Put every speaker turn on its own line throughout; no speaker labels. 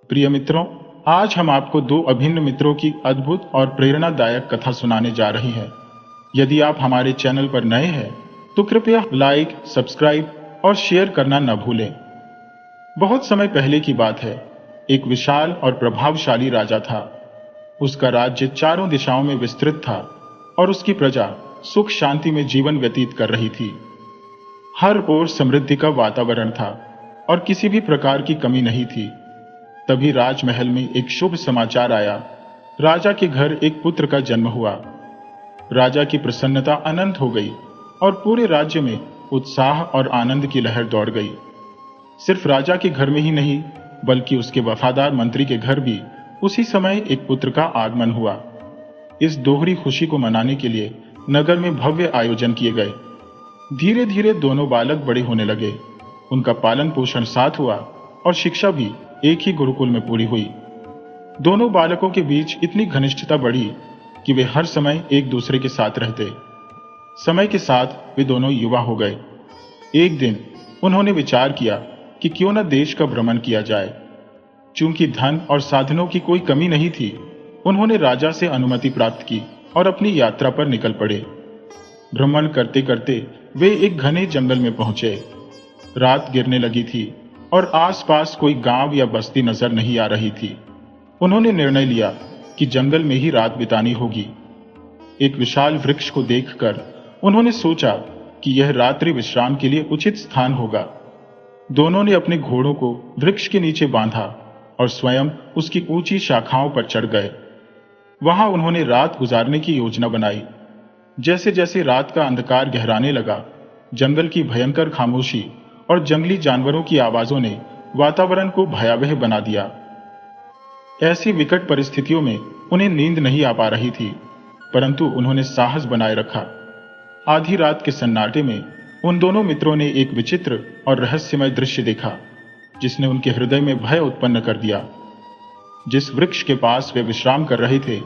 प्रिय मित्रों, आज हम आपको दो अभिन्न मित्रों की अद्भुत और प्रेरणादायक कथा सुनाने जा रहे हैं। यदि आप हमारे चैनल पर नए हैं तो कृपया लाइक, सब्सक्राइब और शेयर करना न भूलें। बहुत समय पहले की बात है। एक विशाल और प्रभावशाली राजा था। उसका राज्य चारों दिशाओं में विस्तृत था और उसकी प्रजा सुख शांति में जीवन व्यतीत कर रही थी। हर ओर समृद्धि का वातावरण था और किसी भी प्रकार की कमी नहीं थी। तभी राजमहल में एक शुभ समाचार आया। राजा के घर एक पुत्र का जन्म हुआ। राजा की प्रसन्नता अनंत हो गई और पूरे राज्य में उत्साह और आनंद की लहर दौड़ गई। सिर्फ राजा के घर में ही नहीं, बल्कि उसके वफादार मंत्री के घर भी उसी समय एक पुत्र का आगमन हुआ। इस दोहरी खुशी को मनाने के लिए नगर में भव्य आयोजन किए गए। धीरे धीरे दोनों बालक बड़े होने लगे। उनका पालन पोषण साथ हुआ और शिक्षा भी एक ही गुरुकुल में पूरी हुई। दोनों बालकों के बीच इतनी घनिष्ठता बढ़ी कि वे हर समय एक दूसरे के साथ रहते। समय के साथ वे दोनों युवा हो गए। एक दिन उन्होंने विचार किया कि क्यों न देश का भ्रमण किया जाए। चूंकि धन और साधनों की कोई कमी नहीं थी, उन्होंने राजा से अनुमति प्राप्त की और अपनी यात्रा पर निकल पड़े। भ्रमण करते करते वे एक घने जंगल में पहुंचे। रात गिरने लगी थी और आसपास कोई गांव या बस्ती नजर नहीं आ रही थी। उन्होंने निर्णय लिया कि जंगल में ही रात बितानी होगी। एक विशाल वृक्ष को देखकर उन्होंने सोचा कि यह रात्रि विश्राम के लिए उचित स्थान होगा। दोनों ने अपने घोड़ों को वृक्ष के नीचे बांधा और स्वयं उसकी ऊंची शाखाओं पर चढ़ गए। वहां उन्होंने रात गुजारने की योजना बनाई। जैसे जैसे रात का अंधकार गहराने लगा, जंगल की भयंकर खामोशी और जंगली जानवरों की आवाजों ने वातावरण को भयावह बना दिया। ऐसी विकट परिस्थितियों में उन्हें नींद नहीं आ पा रही थी, परंतु उन्होंने साहस बनाए रखा। आधी रात के सन्नाटे में उन दोनों मित्रों ने एक विचित्र और रहस्यमय दृश्य देखा, जिसने उनके हृदय में भय उत्पन्न कर दिया। जिस वृक्ष के पास वे विश्राम कर रहे थे,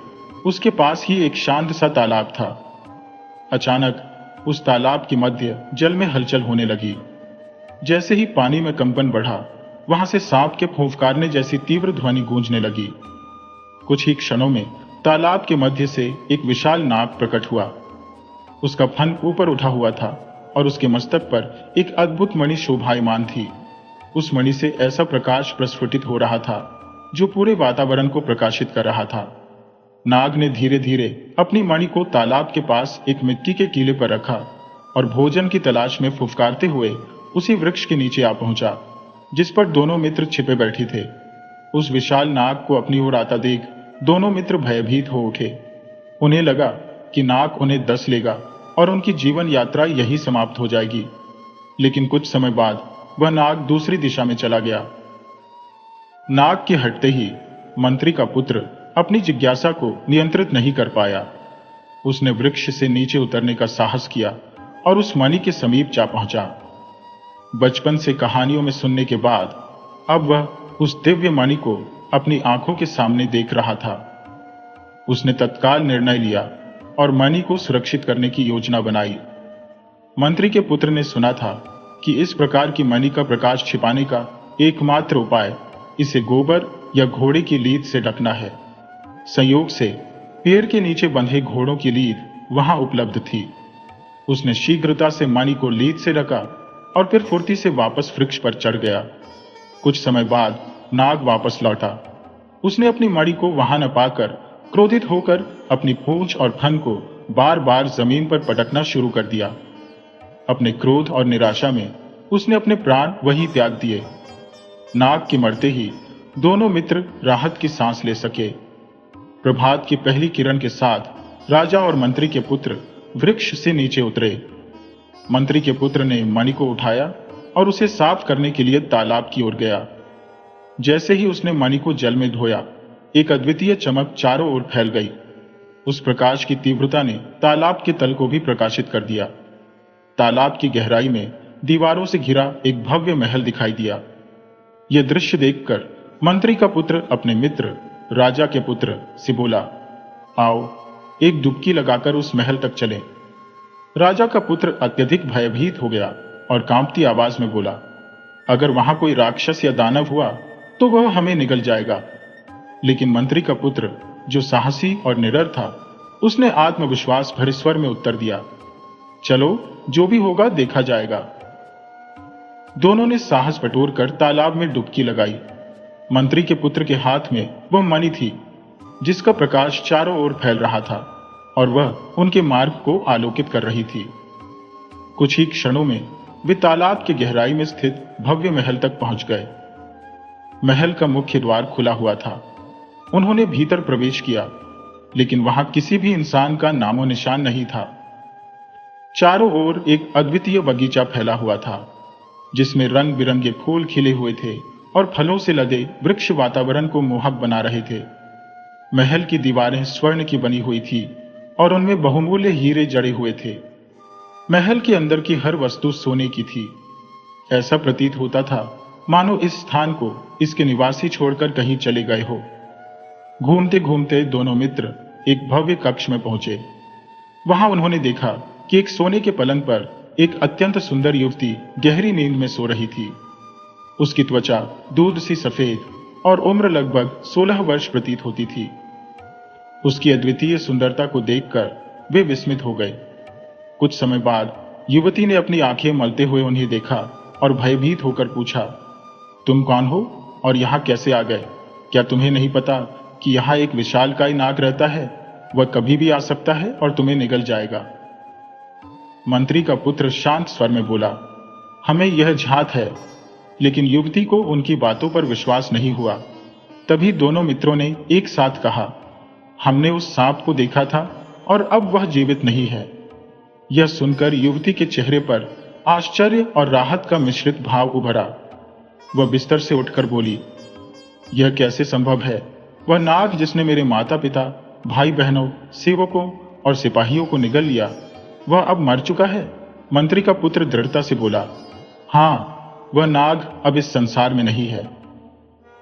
उसके पास ही एक शांत सा तालाब था। अचानक उस तालाब के मध्य जल में हलचल होने लगी। जैसे ही पानी में कंपन बढ़ा, वहां से सांप के फुफकारने जैसी तीव्र ध्वनि गूंजने लगी। कुछ ही क्षणों में तालाब के मध्य से एक विशाल नाग प्रकट हुआ। उसका फन ऊपर उठा हुआ था और उसके मस्तक पर एक अद्भुत मणि शोभायमान थी। उस मणि से ऐसा प्रकाश प्रस्फुटित हो रहा था जो पूरे वातावरण को प्रकाशित कर रहा था। नाग ने धीरे धीरे अपनी मणि को तालाब के पास एक मिट्टी के टीले पर रखा और भोजन की तलाश में फुफकारते हुए उसी वृक्ष के नीचे आ पहुंचा, जिस पर दोनों मित्र छिपे बैठे थे। उस विशाल नाग को अपनी ओर आता देख दोनों मित्र भयभीत हो उठे। उन्हें लगा कि नाग उन्हें डस लेगा और उनकी जीवन यात्रा यही समाप्त हो जाएगी। लेकिन कुछ समय बाद वह नाग दूसरी दिशा में चला गया। नाग के हटते ही मंत्री का पुत्र अपनी जिज्ञासा को नियंत्रित नहीं कर पाया। उसने वृक्ष से नीचे उतरने का साहस किया और उस मणि के समीप जा पहुंचा। बचपन से कहानियों में सुनने के बाद अब वह उस दिव्य मणि को अपनी आंखों के सामने देख रहा था। उसने तत्काल निर्णय लिया और मणि को सुरक्षित करने की योजना बनाई। मंत्री के पुत्र ने सुना था कि इस प्रकार की मणि का प्रकाश छिपाने का एकमात्र उपाय इसे गोबर या घोड़े की लीद से ढकना है। संयोग से पेड़ के नीचे बंधे घोड़ों की लीद वहां उपलब्ध थी। उसने शीघ्रता से मणि को लीद से ढका और फिर फुर्ती से वापस वृक्ष पर चढ़ गया। कुछ समय बाद नाग वापस लौटा। उसने अपनी मणि को वहां न पाकर क्रोधित होकर अपनी पूंछ और फन को बार बार जमीन पर पटकना शुरू कर दिया। अपने क्रोध और निराशा में उसने अपने प्राण वहीं त्याग दिए। नाग के मरते ही दोनों मित्र राहत की सांस ले सके। प्रभात की पहली किरण के साथ राजा और मंत्री के पुत्र वृक्ष से नीचे उतरे। मंत्री के पुत्र ने मणि को उठाया और उसे साफ करने के लिए तालाब की ओर गया। जैसे ही उसने मणि को जल में धोया, एक अद्वितीय चमक चारों ओर फैल गई। उस प्रकाश की तीव्रता ने तालाब के तल को भी प्रकाशित कर दिया। तालाब की गहराई में दीवारों से घिरा एक भव्य महल दिखाई दिया। यह दृश्य देखकर मंत्री का पुत्र अपने मित्र राजा के पुत्र से बोला, आओ एक डुबकी लगाकर उस महल तक चलें। राजा का पुत्र अत्यधिक भयभीत हो गया और कांपती आवाज में बोला, अगर वहां कोई राक्षस या दानव हुआ तो वह हमें निगल जाएगा। लेकिन मंत्री का पुत्र, जो साहसी और निडर था, उसने आत्मविश्वास भरे स्वर में उत्तर दिया, चलो, जो भी होगा देखा जाएगा। दोनों ने साहस बटोरकर तालाब में डुबकी लगाई। मंत्री के पुत्र के हाथ में वह मणि थी, जिसका प्रकाश चारों ओर फैल रहा था और वह उनके मार्ग को आलोकित कर रही थी। कुछ ही क्षणों में वे तालाब की गहराई में स्थित भव्य महल तक पहुंच गए। महल का मुख्य द्वार खुला हुआ था। उन्होंने भीतर प्रवेश किया, लेकिन वहां किसी भी इंसान का नामो निशान नहीं था। चारों ओर एक अद्वितीय बगीचा फैला हुआ था, जिसमें रंग बिरंगे फूल खिले हुए थे और फलों से लदे वृक्ष वातावरण को मोहक बना रहे थे। महल की दीवारें स्वर्ण की बनी हुई थी और उनमें बहुमूल्य हीरे जड़े हुए थे। महल के अंदर की हर वस्तु सोने की थी। ऐसा प्रतीत होता था मानो इस स्थान को इसके निवासी छोड़कर कहीं चले गए हो। घूमते घूमते दोनों मित्र एक भव्य कक्ष में पहुंचे। वहां उन्होंने देखा कि एक सोने के पलंग पर एक अत्यंत सुंदर युवती गहरी नींद में सो रही थी। उसकी त्वचा दूध सी सफेद और उम्र लगभग 16 वर्ष प्रतीत होती थी। उसकी अद्वितीय सुंदरता को देखकर वे विस्मित हो गए। कुछ समय बाद युवती ने अपनी आंखें मलते हुए उन्हें देखा और भयभीत होकर पूछा, तुम कौन हो और यहां कैसे आ गए? क्या तुम्हें नहीं पता कि यहां एक विशालकाय नाग रहता है? वह कभी भी आ सकता है और तुम्हें निगल जाएगा। मंत्री का पुत्र शांत स्वर में बोला, हमें यह झात है। लेकिन युवती को उनकी बातों पर विश्वास नहीं हुआ। तभी दोनों मित्रों ने एक साथ कहा, हमने उस सांप को देखा था और अब वह जीवित नहीं है। यह सुनकर युवती के चेहरे पर आश्चर्य और राहत का मिश्रित भाव उभरा। वह बिस्तर से उठकर बोली, यह कैसे संभव है? वह नाग जिसने मेरे माता पिता, भाई बहनों, सेवकों और सिपाहियों को निगल लिया, वह अब मर चुका है। मंत्री का पुत्र दृढ़ता से बोला, हां, वह नाग अब इस संसार में नहीं है।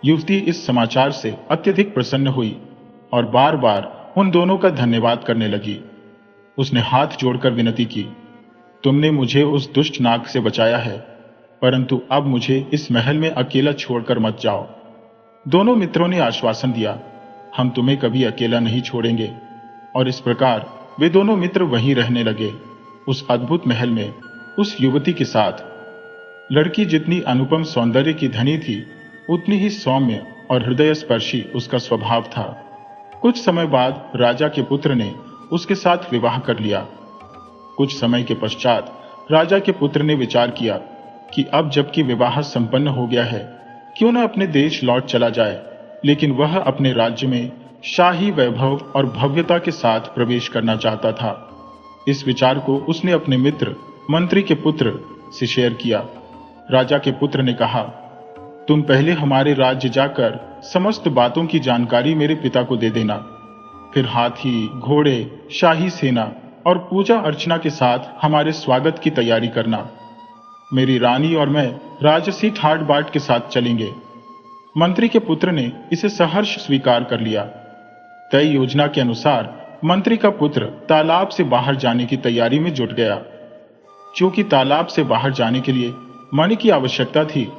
युवती इस समाचार से अत्यधिक प्रसन्न हुई और बार बार उन दोनों का धन्यवाद करने लगी। उसने हाथ जोड़कर विनती की, तुमने मुझे उस दुष्ट नाग से बचाया है, परंतु अब मुझे इस महल में अकेला छोड़कर मत जाओ। दोनों मित्रों ने आश्वासन दिया, हम तुम्हें कभी अकेला नहीं छोड़ेंगे। और इस प्रकार वे दोनों मित्र वहीं रहने लगे, उस अद्भुत महल में, उस युवती के साथ। लड़की जितनी अनुपम सौंदर्य की धनी थी, उतनी ही सौम्य और हृदय स्पर्शी उसका स्वभाव था। कुछ समय बाद राजा के पुत्र ने उसके साथ विवाह कर लिया। कुछ समय के पश्चात राजा के पुत्र ने विचार किया कि अब जबकि विवाह संपन्न हो गया है, क्यों न अपने देश लौट चला जाए। लेकिन वह अपने राज्य में शाही वैभव और भव्यता के साथ प्रवेश करना चाहता था। इस विचार को उसने अपने मित्र मंत्री के पुत्र से शेयर किया। राजा के पुत्र ने कहा, तुम पहले हमारे राज्य जाकर समस्त बातों की जानकारी मेरे पिता को दे देना। फिर हाथी, घोड़े, शाही सेना और पूजा अर्चना के साथ हमारे स्वागत की तैयारी करना। मेरी रानी और मैं राजसी ठाट बाट के साथ चलेंगे। मंत्री के पुत्र ने इसे सहर्ष स्वीकार कर लिया। तय योजना के अनुसार मंत्री का पुत्र तालाब से बाहर जाने की तैयारी में जुट गया। क्योंकि तालाब से बाहर जाने के लिए मणि की आवश्यकता थी,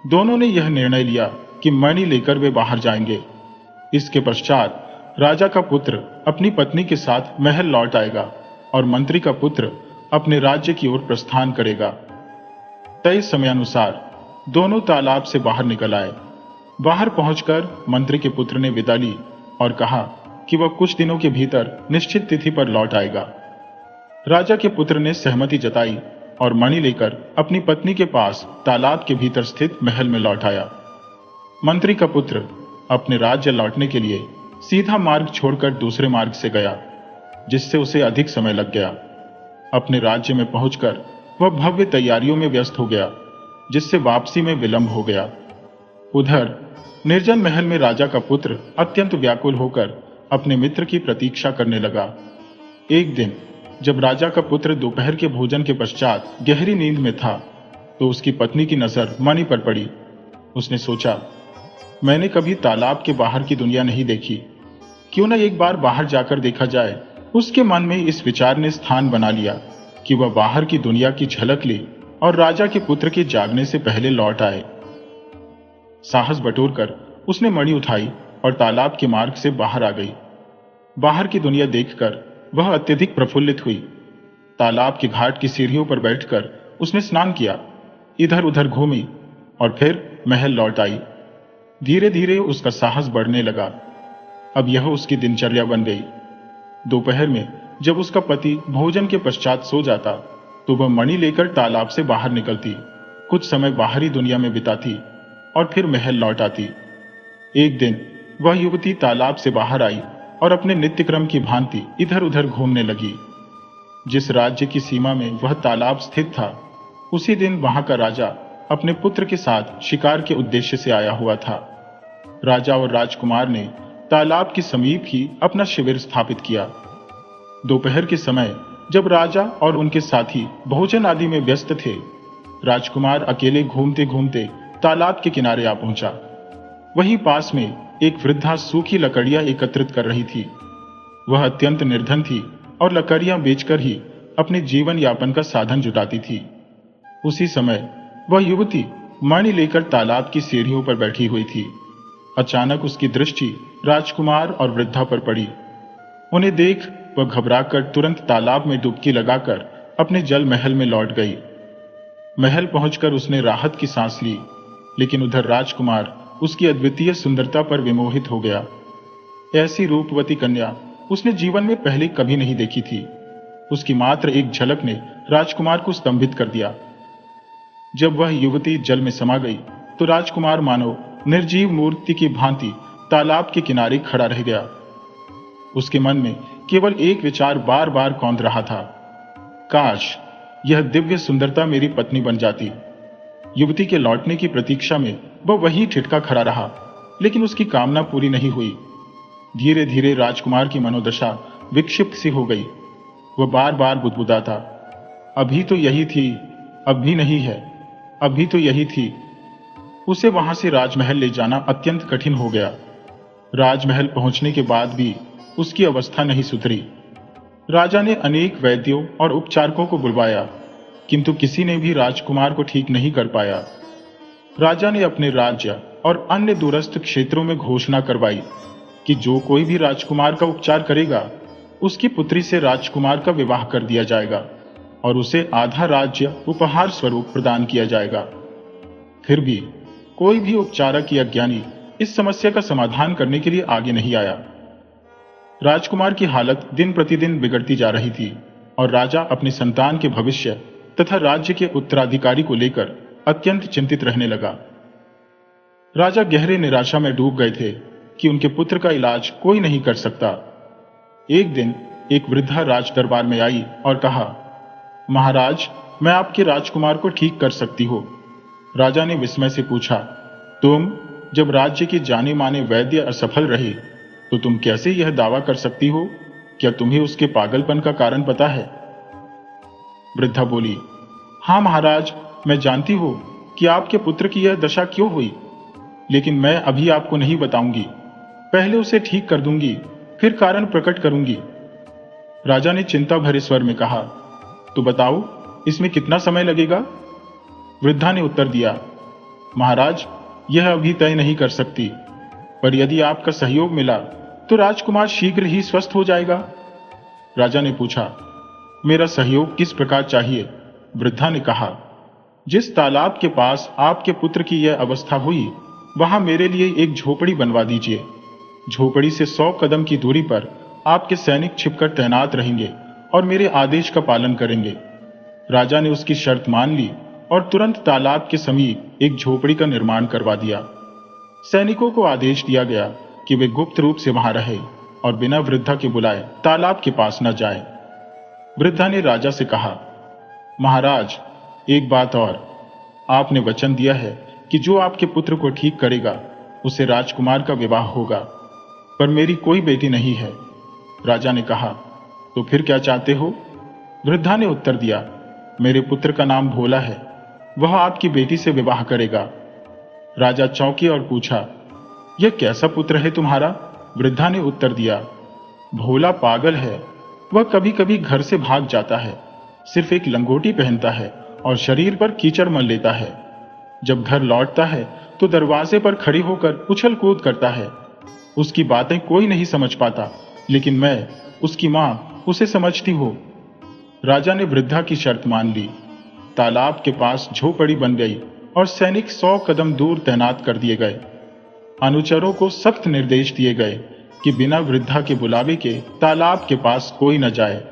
दोनों ने यह निर्णय लिया कि मणि लेकर वे बाहर जाएंगे। इसके पश्चात राजा का पुत्र अपनी पत्नी के साथ महल लौट आएगा और मंत्री का पुत्र अपने राज्य की ओर प्रस्थान करेगा। तय समयानुसार दोनों तालाब से बाहर निकल आए। बाहर पहुंचकर मंत्री के पुत्र ने विदा ली और कहा कि वह कुछ दिनों के भीतर निश्चित तिथि पर लौट आएगा। राजा के पुत्र ने सहमति जताई और मणि लेकर अपनी पत्नी के पास तालाब के भीतर स्थित महल में लौट आया। मंत्री का पुत्र अपने राज्य लौटने के लिए सीधा मार्ग छोड़कर दूसरे मार्ग से गया, जिससे उसे अधिक समय लग गया। अपने राज्य में पहुंचकर वह भव्य तैयारियों में व्यस्त हो गया, जिससे वापसी में विलंब हो गया। उधर निर्जन महल में राजा का पुत्र अत्यंत व्याकुल होकर अपने मित्र की प्रतीक्षा करने लगा। एक दिन जब राजा का पुत्र दोपहर के भोजन के पश्चात गहरी नींद में था, तो उसकी पत्नी की नजर मणि पर पड़ी। उसने सोचा, मैंने कभी तालाब के बाहर की दुनिया नहीं देखी, क्यों न एक बार बाहर जाकर देखा जाए। उसके मन में इस विचार ने स्थान बना लिया कि वह बाहर की दुनिया की झलक ले और राजा के पुत्र के जागने से पहले लौट आए। साहस बटोरकर उसने मणि उठाई और तालाब के मार्ग से बाहर आ गई। बाहर की दुनिया देखकर वह अत्यधिक प्रफुल्लित हुई। तालाब के घाट की सीढ़ियों पर बैठकर उसने स्नान किया, इधर उधर घूमी और फिर महल लौट आई। धीरे धीरे उसका साहस बढ़ने लगा। अब यह उसकी दिनचर्या बन गई। दोपहर में जब उसका पति भोजन के पश्चात सो जाता तो वह मणि लेकर तालाब से बाहर निकलती, कुछ समय बाहरी दुनिया में बिताती और फिर महल लौट आती। एक दिन वह युवती तालाब से बाहर आई और अपने नित्यक्रम की भांति इधर उधर घूमने लगी। जिस राज्य की सीमा में वह तालाब स्थित था, उसी दिन वहां का राजा अपने पुत्र के साथ शिकार के उद्देश्य से आया हुआ था। राजा और राजकुमार ने तालाब के समीप ही अपना शिविर स्थापित किया। दोपहर के समय जब राजा और उनके साथी भोजन आदि में व्यस्त थे, राजकुमार अकेले घूमते घूमते तालाब के किनारे आ पहुंचा। वहीं पास में एक वृद्धा सूखी लकड़ियां एकत्रित कर रही थी। वह अत्यंत निर्धन थी और लकड़ियां बेचकर ही अपने जीवन यापन का साधन जुटाती थी। उसी समय वह युवती मणि लेकर तालाब की सीढ़ियों पर बैठी हुई थी। अचानक उसकी दृष्टि राजकुमार और वृद्धा पर पड़ी। उन्हें देख वह घबराकर तुरंत तालाब में डुबकी लगाकर अपने जल महल में लौट गई। महल पहुंचकर उसने राहत की सांस ली, लेकिन उधर राजकुमार उसकी अद्वितीय सुंदरता पर विमोहित हो गया। ऐसी रूपवती कन्या उसने जीवन में पहले कभी नहीं देखी थी। उसकी मात्र एक झलक ने राजकुमार को स्तंभित कर दिया। जब वह युवती जल में समा गई तो राजकुमार मानो निर्जीव मूर्ति की भांति तालाब के किनारे खड़ा रह गया। उसके मन में केवल एक विचार बार बार कौंध रहा था, काश यह दिव्य सुंदरता मेरी पत्नी बन जाती। युवती के लौटने की प्रतीक्षा में वह वहीं ठिठका खड़ा रहा, लेकिन उसकी कामना पूरी नहीं हुई। धीरे धीरे राजकुमार की मनोदशा विक्षिप्त सी हो गई। वह बार बार बुदबुदाता, अभी तो यही थी, अब भी नहीं है, अभी तो यही थी। उसे वहां से राजमहल ले जाना अत्यंत कठिन हो गया। राजमहल पहुंचने के बाद भी उसकी अवस्था नहीं सुधरी। राजा ने अनेक वैद्यों और उपचारकों को बुलवाया, किंतु किसी ने भी राजकुमार को ठीक नहीं कर पाया। राजा ने अपने राज्य और अन्य दूरस्थ क्षेत्रों में घोषणा करवाई कि जो कोई भी राजकुमार का उपचार करेगा, उसकी पुत्री से राजकुमार का विवाह कर दिया जाएगा और उसे आधा राज्य उपहार स्वरूप प्रदान किया जाएगा। फिर भी कोई भी उपचारक या ज्ञानी इस समस्या का समाधान करने के लिए आगे नहीं आया। राजकुमार की हालत दिन प्रतिदिन बिगड़ती जा रही थी और राजा अपनी संतान के भविष्य तथा राज्य के उत्तराधिकारी को लेकर अत्यंत चिंतित रहने लगा। राजा गहरे निराशा में डूब गए थे कि उनके पुत्र का इलाज कोई नहीं कर सकता। एक दिन एक वृद्धा राज दरबार में आई और कहा, महाराज, मैं आपके राजकुमार को ठीक कर सकती हूं। राजा ने विस्मय से पूछा, तुम? जब राज्य के जाने माने वैद्य असफल रहे तो तुम कैसे यह दावा कर सकती हो? क्या तुम्हें उसके पागलपन का कारण पता है? वृद्धा बोली, हाँ महाराज, मैं जानती हूं कि आपके पुत्र की यह दशा क्यों हुई, लेकिन मैं अभी आपको नहीं बताऊंगी। पहले उसे ठीक कर दूंगी, फिर कारण प्रकट करूंगी। राजा ने चिंता भरे स्वर में कहा, तो बताओ, इसमें कितना समय लगेगा? वृद्धा ने उत्तर दिया, महाराज, यह अभी तय नहीं कर सकती, पर यदि आपका सहयोग मिला तो राजकुमार शीघ्र ही स्वस्थ हो जाएगा। राजा ने पूछा, मेरा सहयोग किस प्रकार चाहिए? वृद्धा ने कहा, जिस तालाब के पास आपके पुत्र की यह अवस्था हुई, वहां मेरे लिए एक झोपड़ी बनवा दीजिए। झोपड़ी से 100 कदम की दूरी पर आपके सैनिक छिपकर तैनात रहेंगे और मेरे आदेश का पालन करेंगे। राजा ने उसकी शर्त मान ली और तुरंत तालाब के समीप एक झोपड़ी का निर्माण करवा दिया। सैनिकों को आदेश दिया गया कि वे गुप्त रूप से वहां रहे और बिना वृद्धा के बुलाए तालाब के पास न जाए। वृद्धा ने राजा से कहा, महाराज, एक बात और, आपने वचन दिया है कि जो आपके पुत्र को ठीक करेगा उससे राजकुमार का विवाह होगा, पर मेरी कोई बेटी नहीं है। राजा ने कहा, तो फिर क्या चाहते हो? वृद्धा ने उत्तर दिया, मेरे पुत्र का नाम भोला है, वह आपकी बेटी से विवाह करेगा। राजा चौंके और पूछा, यह कैसा पुत्र है तुम्हारा? वृद्धा ने उत्तर दिया, भोला पागल है, वह कभी कभी घर से भाग जाता है, सिर्फ एक लंगोटी पहनता है और शरीर पर कीचड़ मल लेता है। जब घर लौटता है तो दरवाजे पर खड़ी होकर उछल कूद करता है। उसकी बातें कोई नहीं समझ पाता, लेकिन मैं, उसकी मां, उसे समझती हो। राजा ने वृद्धा की शर्त मान ली। तालाब के पास झोपड़ी बन गई और सैनिक 100 कदम दूर तैनात कर दिए गए। अनुचरों को सख्त निर्देश दिए गए कि बिना वृद्धा के बुलावे के तालाब के पास कोई न जाए।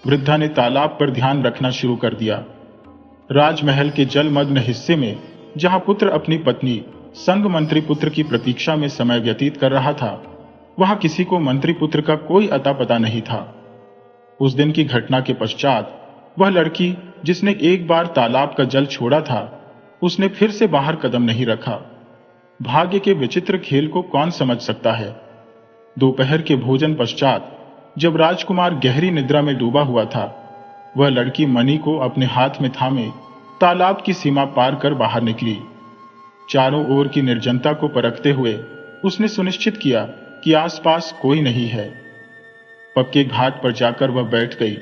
वृद्धा ने तालाब पर ध्यान रखना शुरू कर दिया। राजमहल के जलमग्न हिस्से में, जहां पुत्र अपनी पत्नी संग मंत्री पुत्र की प्रतीक्षा में समय व्यतीत कर रहा था, वहां किसी को मंत्री पुत्र का कोई अता पता नहीं था। उस दिन की घटना के पश्चात वह लड़की जिसने एक बार तालाब का जल छोड़ा था, उसने फिर से बाहर कदम नहीं रखा। भाग्य के विचित्र खेल को कौन समझ सकता है। दोपहर के भोजन पश्चात जब राजकुमार गहरी निद्रा में डूबा हुआ था, वह लड़की मणि को अपने हाथ में थामे तालाब की सीमा पार कर बाहर निकली। चारों ओर की निर्जनता को परखते हुए उसने सुनिश्चित किया कि आसपास कोई नहीं है। पक्के घाट पर जाकर वह बैठ गई,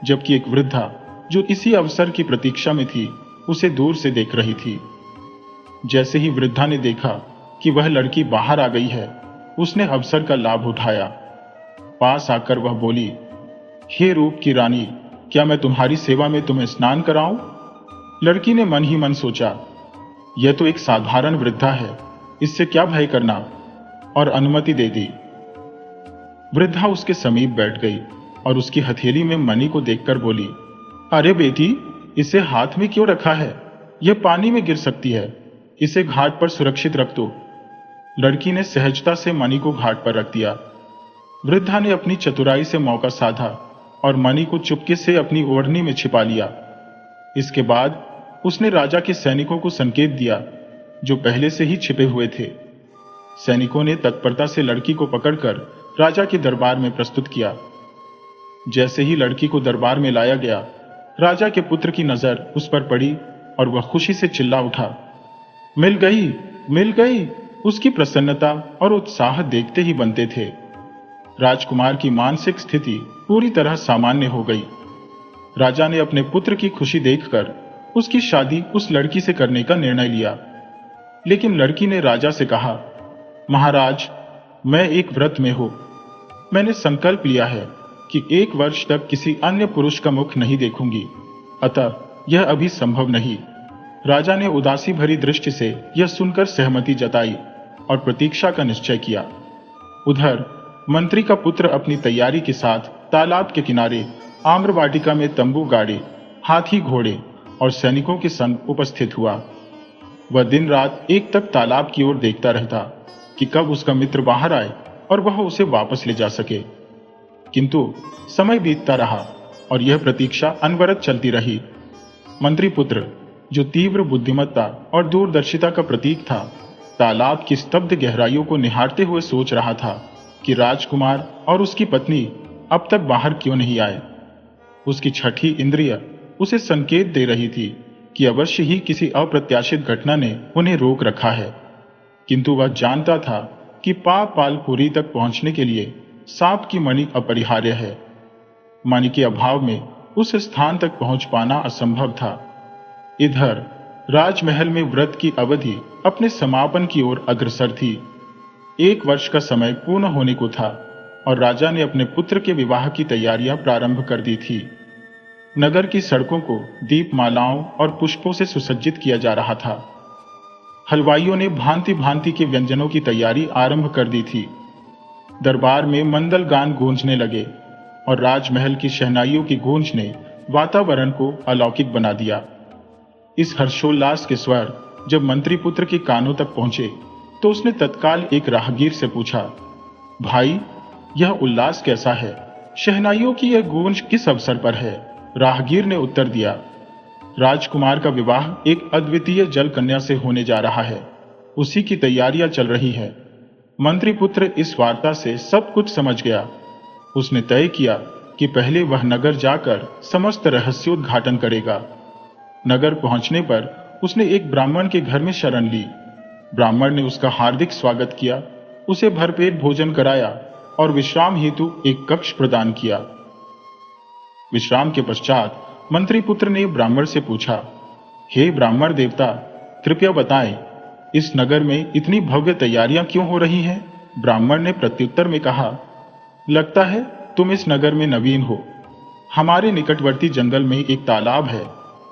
जबकि एक वृद्धा जो इसी अवसर की प्रतीक्षा में थी, उसे दूर से देख रही थी। जैसे ही वृद्धा ने देखा कि वह लड़की बाहर आ गई है, उसने अवसर का लाभ उठाया। पास आकर वह बोली, हे रूप की रानी, क्या मैं तुम्हारी सेवा में तुम्हें स्नान कराऊं? लड़की ने मन ही मन सोचा, यह तो एक साधारण वृद्धा है, इससे क्या भय करना, और अनुमति दे दी। वृद्धा उसके समीप बैठ गई और उसकी हथेली में मणि को देखकर बोली, अरे बेटी, इसे हाथ में क्यों रखा है? यह पानी में गिर सकती है, इसे घाट पर सुरक्षित रख दो। लड़की ने सहजता से मणि को घाट पर रख दिया। वृद्धा ने अपनी चतुराई से मौका साधा और मणि को चुपके से अपनी ओढ़नी में छिपा लिया। इसके बाद उसने राजा के सैनिकों को संकेत दिया, जो पहले से ही छिपे हुए थे। सैनिकों ने तत्परता से लड़की को पकड़कर राजा के दरबार में प्रस्तुत किया। जैसे ही लड़की को दरबार में लाया गया, राजा के पुत्र की नजर उस पर पड़ी और वह खुशी से चिल्ला उठा, मिल गई, मिल गई। उसकी प्रसन्नता और उत्साह देखते ही बनते थे। राजकुमार की मानसिक स्थिति पूरी तरह सामान्य हो गई। राजा ने अपने पुत्र की खुशी देखकर उसकी शादी उस लड़की से करने का निर्णय लिया। लेकिन लड़की ने राजा से कहा, महाराज, मैं एक व्रत में हूं। मैंने संकल्प लिया है कि 1 वर्ष तक किसी अन्य पुरुष का मुख नहीं देखूंगी, अतः यह अभी संभव नहीं। राजा ने उदासी भरी दृष्टि से यह सुनकर सहमति जताई और प्रतीक्षा का निश्चय किया। उधर मंत्री का पुत्र अपनी तैयारी के साथ तालाब के किनारे आम्र वाटिका में तंबू गाड़े, हाथी घोड़े और सैनिकों के संग उपस्थित हुआ। वह दिन रात एक तक तालाब की ओर देखता रहता कि कब उसका मित्र बाहर आए और वह उसे वापस ले जा सके। किंतु समय बीतता रहा और यह प्रतीक्षा अनवरत चलती रही। मंत्री पुत्र, जो तीव्र बुद्धिमत्ता और दूरदर्शिता का प्रतीक था, तालाब की स्तब्ध गहराइयों को निहारते हुए सोच रहा था कि राजकुमार और उसकी पत्नी अब तक बाहर क्यों नहीं आए। उसकी छठी इंद्रिय उसे संकेत दे रही थी कि अवश्य ही किसी अप्रत्याशित घटना ने उन्हें रोक रखा है। किंतु वह जानता था कि पालपुरी तक पहुंचने के लिए सांप की मणि अपरिहार्य है। मणि के अभाव में उस स्थान तक पहुंच पाना असंभव था। इधर राजमहल में व्रत की अवधि अपने समापन की ओर अग्रसर थी। 1 वर्ष का समय पूर्ण होने को था और राजा ने अपने पुत्र के विवाह की तैयारियां प्रारंभ कर दी थी। नगर की सड़कों को दीपमालाओं और पुष्पों से सुसज्जित किया जा रहा था। हलवाइयों ने भांति भांति के व्यंजनों की तैयारी आरंभ कर दी थी। दरबार में मंगल गान गूंजने लगे और राजमहल की शहनाइयों की गूंज ने वातावरण को अलौकिक बना दिया। इस हर्षोल्लास के स्वर जब मंत्री पुत्र के कानों तक पहुंचे तो उसने तत्काल एक राहगीर से पूछा, भाई, यह उल्लास कैसा है? शहनाइयों की यह गूंज किस अवसर पर है? राहगीर ने उत्तर दिया, राजकुमार का विवाह एक अद्वितीय जल कन्या से होने जा रहा है, उसी की तैयारियां चल रही है। मंत्री पुत्र इस वार्ता से सब कुछ समझ गया। उसने तय किया कि पहले वह नगर जाकर समस्त रहस्योद्घाटन करेगा। नगर पहुंचने पर उसने एक ब्राह्मण के घर में शरण ली। ब्राह्मण ने उसका हार्दिक स्वागत किया, उसे भरपेट भोजन कराया और विश्राम हेतु एक कक्ष प्रदान किया। विश्राम के पश्चात मंत्री पुत्र ने ब्राह्मण से पूछा, हे ब्राह्मण देवता, कृपया बताएं, इस नगर में इतनी भव्य तैयारियां क्यों हो रही हैं? ब्राह्मण ने प्रत्युत्तर में कहा, लगता है तुम इस नगर में नवीन हो। हमारे निकटवर्ती जंगल में एक तालाब है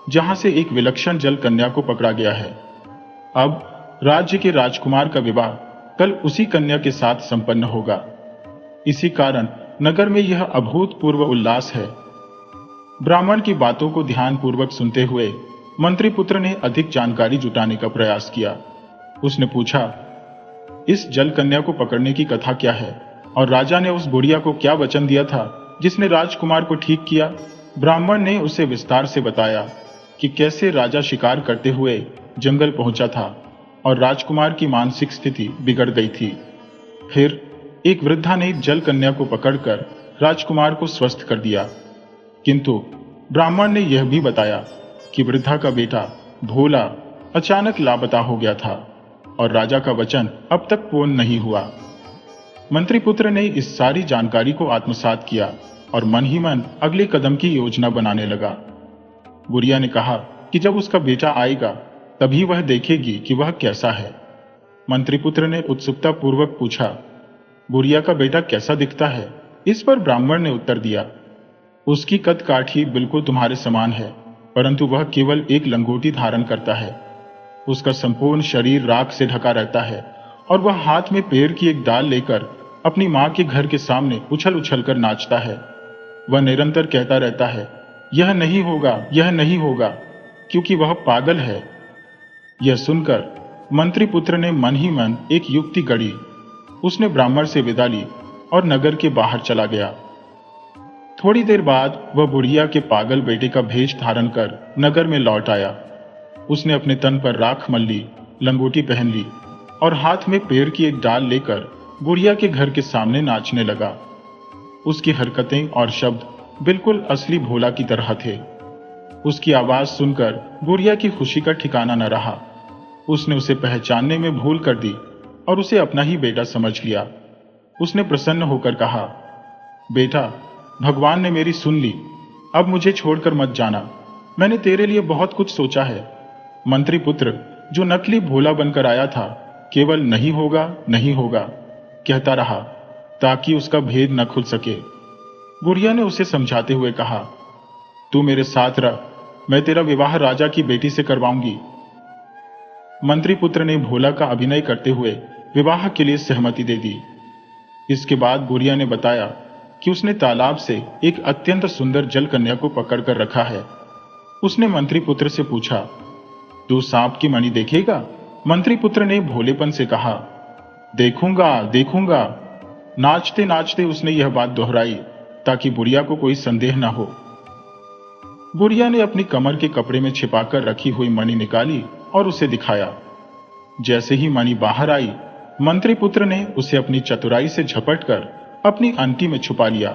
जहां से एक विलक्षण जल कन्या को पकड़ा गया है। अब राज्य के राजकुमार का विवाह कल उसी कन्या के साथ संपन्न होगा। इसी कारण नगर में यह अभूतपूर्व उल्लास है। ब्राह्मण की बातों को ध्यानपूर्वक सुनते हुए मंत्री पुत्र ने अधिक जानकारी जुटाने का प्रयास किया। उसने पूछा, इस जल कन्या को पकड़ने की कथा क्या है और राजा ने उस बुढ़िया को क्या वचन दिया था जिसने राजकुमार को ठीक किया? ब्राह्मण ने उसे विस्तार से बताया कि कैसे राजा शिकार करते हुए जंगल पहुंचा था और राजकुमार की मानसिक स्थिति बिगड़ गई थी। फिर एक वृद्धा ने जल कन्या को पकड़कर राजकुमार को स्वस्थ कर दिया। किंतु ब्राह्मण ने यह भी बताया कि वृद्धा का बेटा भोला अचानक लापता हो गया था और राजा का वचन अब तक पूर्ण नहीं हुआ। मंत्री पुत्र ने इस सारी जानकारी को आत्मसात किया और मन ही मन अगले कदम की योजना बनाने लगा। बुढ़िया ने कहा कि जब उसका बेटा आएगा तभी वह देखेगी कि वह कैसा है। मंत्री पुत्र ने उत्सुकता पूर्वक पूछा, बुढ़िया का बेटा कैसा दिखता है? इस पर ब्राह्मण ने उत्तर दिया, उसकी कद काठी बिल्कुल तुम्हारे समान है, परंतु वह केवल एक लंगोटी धारण करता है। उसका संपूर्ण शरीर राख से ढका रहता है और वह हाथ में पेड़ की एक डाल लेकर अपनी मां के घर के सामने उछल उछल कर नाचता है। वह निरंतर कहता रहता है, यह नहीं होगा, यह नहीं होगा, क्योंकि वह पागल है। यह सुनकर मंत्री पुत्र ने मन ही मन एक युक्ति गढ़ी। उसने ब्राह्मण से विदा ली और नगर के बाहर चला गया। थोड़ी देर बाद वह बुढ़िया के पागल बेटे का भेष धारण कर नगर में लौट आया। उसने अपने तन पर राख मल ली, लंगोटी पहन ली और हाथ में पेड़ की एक डाल लेकर बुढ़िया के घर के सामने नाचने लगा। उसकी हरकतें और शब्द बिल्कुल असली भोला की तरह थे। उसकी आवाज सुनकर बुढ़िया की खुशी का ठिकाना न रहा। उसने उसे पहचानने में भूल कर दी और उसे अपना ही बेटा समझ लिया। उसने प्रसन्न होकर कहा, बेटा, भगवान ने मेरी सुन ली, अब मुझे छोड़कर मत जाना। मैंने तेरे लिए बहुत कुछ सोचा है। मंत्री पुत्र जो नकली भोला बनकर आया था, केवल नहीं होगा, नहीं होगा कहता रहा ताकि उसका भेद न खुल सके। बुढ़िया ने उसे समझाते हुए कहा, तू मेरे साथ रह, मैं तेरा विवाह राजा की बेटी से करवाऊंगी। मंत्री पुत्र ने भोला का अभिनय करते हुए विवाह के लिए सहमति दे दी। इसके बाद बुढ़िया ने बताया कि उसने तालाब से एक अत्यंत सुंदर जल कन्या को पकड़ कर रखा है। उसने मंत्री पुत्र से पूछा, तू सांप की मणि देखेगा? मंत्री पुत्र ने भोलेपन से कहा, देखूंगा देखूंगा। नाचते नाचते उसने यह बात दोहराई ताकि बुढ़िया को कोई संदेह न हो। बुढ़िया ने अपनी कमर के कपड़े में छिपाकर रखी हुई मणि निकाली और उसे दिखाया। जैसे ही मणि बाहर आई, मंत्री पुत्र ने उसे अपनी चतुराई से झपटकर अपनी अंटी में छुपा लिया।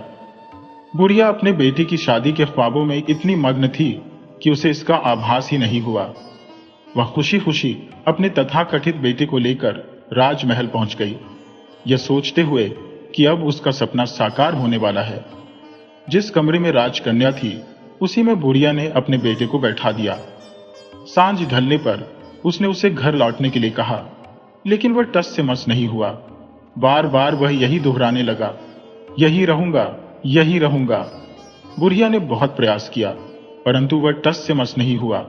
बुढ़िया अपने बेटे की शादी के ख्वाबों में इतनी मग्न थी कि उसे इसका आभास ही नहीं हुआ। वह खुशी खुशी अपने तथाकथित बेटे को लेकर राजमहल पहुंच गई, यह सोचते हुए कि अब उसका सपना साकार होने वाला है। जिस कमरे में राजकन्या थी उसी में बुढ़िया ने अपने बेटे को बैठा दिया। सांझ ढलने पर उसने उसे घर लौटने के लिए कहा, लेकिन वह टस से मस नहीं हुआ। बार बार वह यही दोहराने लगा, यही रहूंगा, यही रहूंगा। बुढ़िया ने बहुत प्रयास किया, परंतु वह टस से मस नहीं हुआ।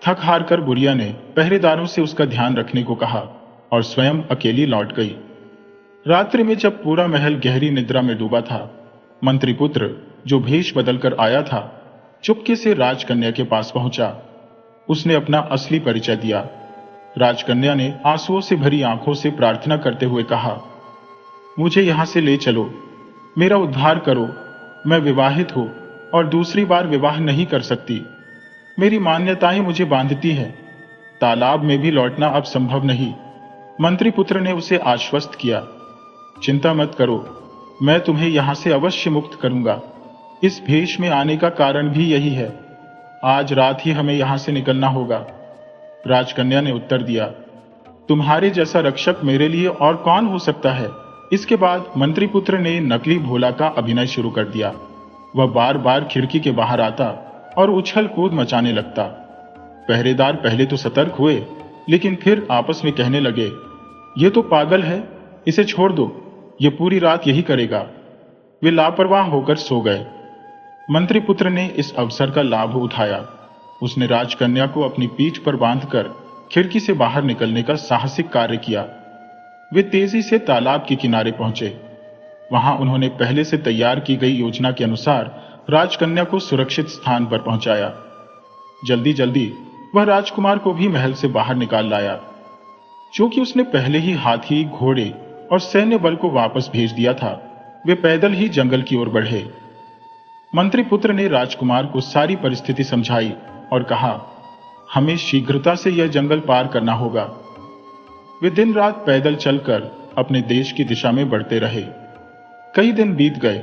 थक हार कर बुढ़िया ने पहरेदारों से उसका ध्यान रखने को कहा और स्वयं अकेली लौट गई। रात्रि में जब पूरा महल गहरी निद्रा में डूबा था, मंत्री पुत्र जो भेष बदलकर आया था चुपके से राजकन्या के पास पहुंचा। उसने अपना असली परिचय दिया। राजकन्या ने आंसुओं से भरी आंखों से प्रार्थना करते हुए कहा, मुझे यहां से ले चलो, मेरा उद्धार करो। मैं विवाहित हूं और दूसरी बार विवाह नहीं कर सकती। मेरी मान्यताएं मुझे बांधती हैं। तालाब में भी लौटना अब संभव नहीं। मंत्री पुत्र ने उसे आश्वस्त किया, चिंता मत करो, मैं तुम्हें यहां से अवश्य मुक्त करूंगा। इस भेष में आने का कारण भी यही है। आज रात ही हमें यहां से निकलना होगा। राजकन्या ने उत्तर दिया, तुम्हारे जैसा रक्षक मेरे लिए और कौन हो सकता है। इसके बाद मंत्री पुत्र ने नकली भोला का अभिनय शुरू कर दिया। वह बार बार खिड़की के बाहर आता और उछल कूद मचाने लगता। पहरेदार पहले तो सतर्क हुए, लेकिन फिर आपस में कहने लगे, ये तो पागल है, इसे छोड़ दो, ये पूरी रात यही करेगा। वे लापरवाह होकर सो गए। मंत्री पुत्र ने इस अवसर का लाभ उठाया। उसने राजकन्या को अपनी पीठ पर बांधकर खिड़की से बाहर निकलने का साहसिक कार्य किया। वे तेजी से तालाब के किनारे पहुंचे। वहां उन्होंने पहले से तैयार की गई योजना के अनुसार राजकन्या को सुरक्षित स्थान पर पहुंचाया। जल्दी जल्दी वह राजकुमार को भी महल से बाहर निकाल लाया। क्योंकि उसने पहले ही हाथी, घोड़े और सैन्य बल को वापस भेज दिया था, वे पैदल ही जंगल की ओर बढ़े। मंत्री पुत्र ने राजकुमार को सारी परिस्थिति समझाई और कहा, हमें शीघ्रता से यह जंगल पार करना होगा। वे दिन रात पैदल चलकर अपने देश की दिशा में बढ़ते रहे। कई दिन बीत गए,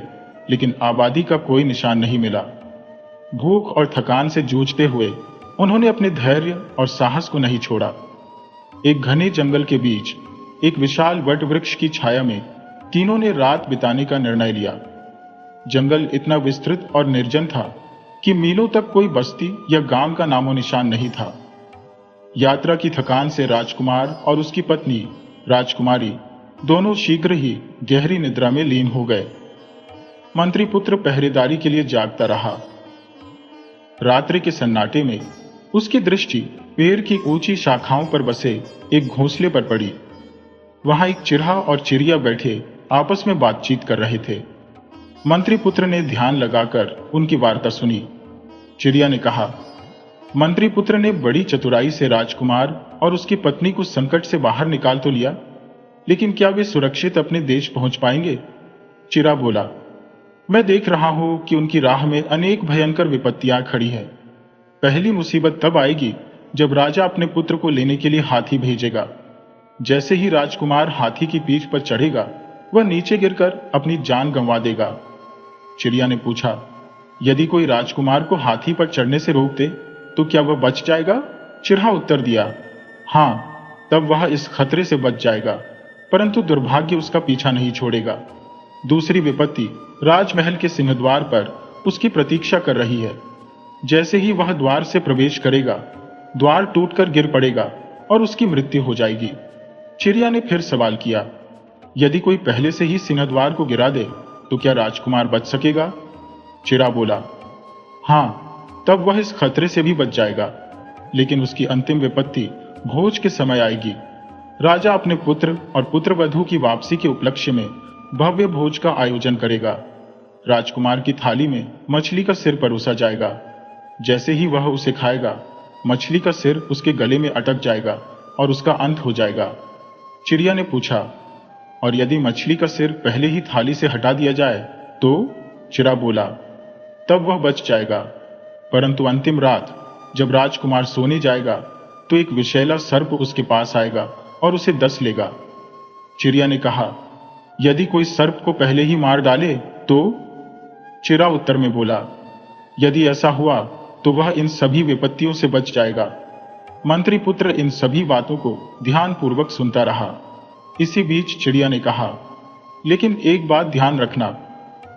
लेकिन आबादी का कोई निशान नहीं मिला। भूख और थकान से जूझते हुए उन्होंने अपने धैर्य और साहस को नहीं छोड़ा। एक घने जंगल के बीच एक विशाल वट वृक्ष की छाया में तीनों ने रात बिताने का निर्णय लिया। जंगल इतना विस्तृत और निर्जन था कि मीलों तक कोई बस्ती या गांव का नामो निशान नहीं था। यात्रा की थकान से राजकुमार और उसकी पत्नी राजकुमारी दोनों शीघ्र ही गहरी निद्रा में लीन हो गए। मंत्री पुत्र पहरेदारी के लिए जागता रहा। रात्रि के सन्नाटे में उसकी दृष्टि पेड़ की ऊंची शाखाओं पर बसे एक घोंसले पर पड़ी। वहां एक चिरहा और चिड़िया बैठे आपस में बातचीत कर रहे थे। मंत्री पुत्र ने ध्यान लगाकर उनकी वार्ता सुनी। चिड़िया ने कहा, मंत्री पुत्र ने बड़ी चतुराई से राजकुमार और उसकी पत्नी को संकट से बाहर निकाल तो लिया, लेकिन क्या वे सुरक्षित अपने देश पहुंच पाएंगे? चिड़ा बोला, मैं देख रहा हूं कि उनकी राह में अनेक भयंकर विपत्तियां खड़ी हैं। पहली मुसीबत तब आएगी जब राजा अपने पुत्र को लेने के लिए हाथी भेजेगा। जैसे ही राजकुमार हाथी की पीठ पर चढ़ेगा, वह नीचे गिरकर अपनी जान गंवा देगा। चिड़िया ने पूछा, यदि कोई राजकुमार को हाथी पर चढ़ने से रोक दे तो क्या वह बच जाएगा? चिड़हा उत्तर दिया, हाँ, तब वह इस खतरे से बच जाएगा, परंतु दुर्भाग्य उसका पीछा नहीं छोड़ेगा। दूसरी विपत्ति राजमहल के सिंहद्वार पर उसकी प्रतीक्षा कर रही है। जैसे ही वह द्वार से प्रवेश करेगा, द्वार टूटकर गिर पड़ेगा और उसकी मृत्यु हो जाएगी। चिड़िया ने फिर सवाल किया, यदि कोई पहले से ही सिंहद्वार को गिरा दे तो क्या राजकुमार बच सकेगा? चिड़ा बोला, हाँ, तब वह इस खतरे से भी बच जाएगा, लेकिन उसकी अंतिम विपत्ति भोज के समय आएगी। राजा अपने पुत्र और पुत्रवधू की वापसी के उपलक्ष्य में भव्य भोज का आयोजन करेगा। राजकुमार की थाली में मछली का सिर परोसा जाएगा। जैसे ही वह उसे खाएगा, मछली का सिर उसके गले में अटक जाएगा और उसका अंत हो जाएगा। चिड़िया ने पूछा, और यदि मछली का सिर पहले ही थाली से हटा दिया जाए तो? चिड़ा बोला, तब वह बच जाएगा, परंतु अंतिम रात जब राजकुमार सोने जाएगा तो एक विषैला सर्प उसके पास आएगा और उसे डस लेगा। चिड़िया ने कहा, यदि कोई सर्प को पहले ही मार डाले तो? चिड़ा उत्तर में बोला, यदि ऐसा हुआ तो वह इन सभी विपत्तियों से बच जाएगा। मंत्री पुत्र इन सभी बातों को ध्यानपूर्वक सुनता रहा। इसी बीच चिड़िया ने कहा, लेकिन एक बात ध्यान रखना,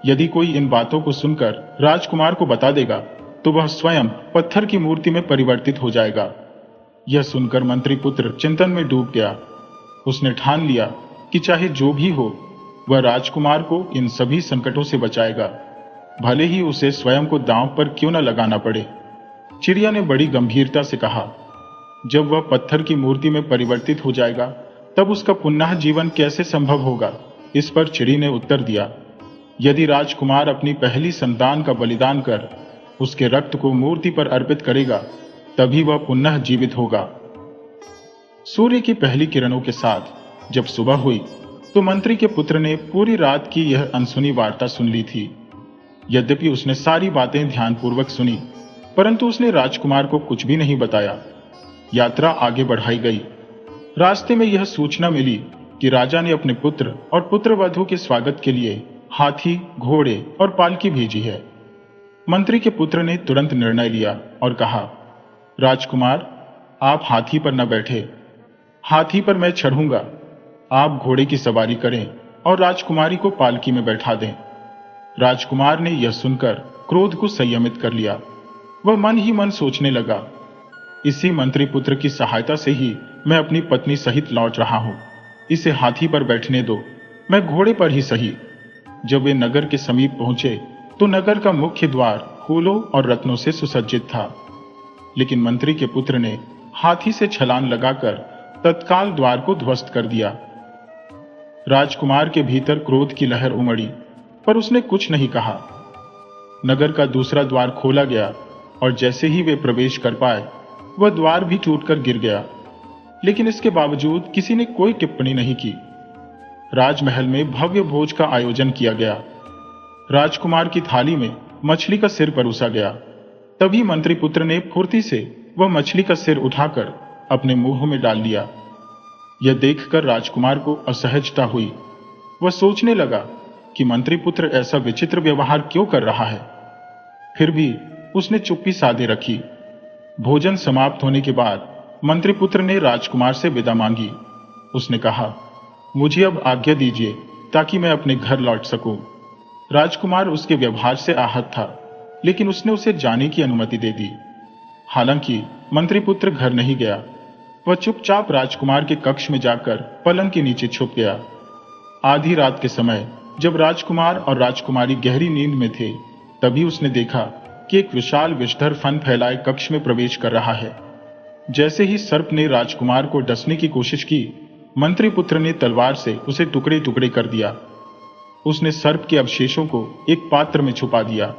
यदि कोई इन बातों को सुनकर राजकुमार को बता देगा तो वह स्वयं पत्थर की मूर्ति में परिवर्तित हो जाएगा। यह सुनकर मंत्री पुत्र चिंतन में डूब गया। उसने ठान लिया कि चाहे जो भी हो, वह राजकुमार को इन सभी संकटों से बचाएगा, भले ही उसे स्वयं को दांव पर क्यों न लगाना पड़े। चिड़िया ने बड़ी गंभीरता से कहा, जब वह पत्थर की मूर्ति में परिवर्तित हो जाएगा तब उसका पुनः जीवन कैसे संभव होगा? इस पर चिड़ी ने उत्तर दिया, यदि राजकुमार अपनी पहली संतान का बलिदान कर उसके रक्त को मूर्ति पर अर्पित करेगा, तभी वह पुनः जीवित होगा। सूर्य की पहली किरणों के साथ जब सुबह हुई तो मंत्री के पुत्र ने पूरी रात की यह अनसुनी वार्ता सुन ली थी। यद्यपि उसने सारी बातें ध्यानपूर्वक सुनी, परंतु उसने राजकुमार को कुछ भी नहीं बताया। यात्रा आगे बढ़ाई गई। रास्ते में यह सूचना मिली कि राजा ने अपने पुत्र और पुत्रवधू के स्वागत के लिए हाथी, घोड़े और पालकी भेजी है। मंत्री के पुत्र ने तुरंत निर्णय लिया और कहा, राजकुमार, आप हाथी पर न बैठे, हाथी पर मैं चढ़ूंगा। आप घोड़े की सवारी करें और राजकुमारी को पालकी में बैठा दें। राजकुमार ने यह सुनकर क्रोध को संयमित कर लिया। वह मन ही मन सोचने लगा, इसी मंत्री पुत्र की सहायता से ही मैं अपनी पत्नी सहित लौट रहा हूं। इसे हाथी पर बैठने दो, मैं घोड़े पर ही सही। जब वे नगर के समीप पहुंचे तो नगर का मुख्य द्वार फूलों और रत्नों से सुसज्जित था, लेकिन मंत्री के पुत्र ने हाथी से छलांग लगाकर तत्काल द्वार को ध्वस्त कर दिया। राजकुमार के भीतर क्रोध की लहर उमड़ी, पर उसने कुछ नहीं कहा। नगर का दूसरा द्वार खोला गया और जैसे ही वे प्रवेश कर पाए, वह द्वार भी टूटकर गिर गया, लेकिन इसके बावजूद किसी ने कोई टिप्पणी नहीं की। राजमहल में भव्य भोज का आयोजन किया गया। राजकुमार की थाली में मछली का सिर परोसा गया। तभी मंत्री पुत्र ने फुर्ती से वह मछली का सिर उठाकर अपने मुंह में डाल लिया। यह देखकर राजकुमार को असहजता हुई। वह सोचने लगा कि मंत्री पुत्र ऐसा विचित्र व्यवहार क्यों कर रहा है। फिर भी उसने चुप्पी साधे रखी। भोजन समाप्त होने के बाद मंत्री पुत्र ने राजकुमार से विदा मांगी। उसने कहा, मुझे अब आज्ञा दीजिए ताकि मैं अपने घर लौट सकूं। राजकुमार उसके व्यवहार से आहत था, लेकिन उसने उसे जाने की अनुमति दे दी। हालांकि मंत्री पुत्र घर नहीं गया। वह चुपचाप राजकुमार के कक्ष में जाकर पलंग के नीचे छुप गया। आधी रात के समय जब राजकुमार और राजकुमारी गहरी नींद में थे, तभी उसने देखा कि एक विशाल विषधर फन फैलाए कक्ष में प्रवेश कर रहा है। जैसे ही सर्प ने राजकुमार को डसने की कोशिश की, मंत्री पुत्र ने तलवार से उसे टुकड़े टुकड़े कर दिया। उसने सर्प के अवशेषों को एक पात्र में छुपा दिया।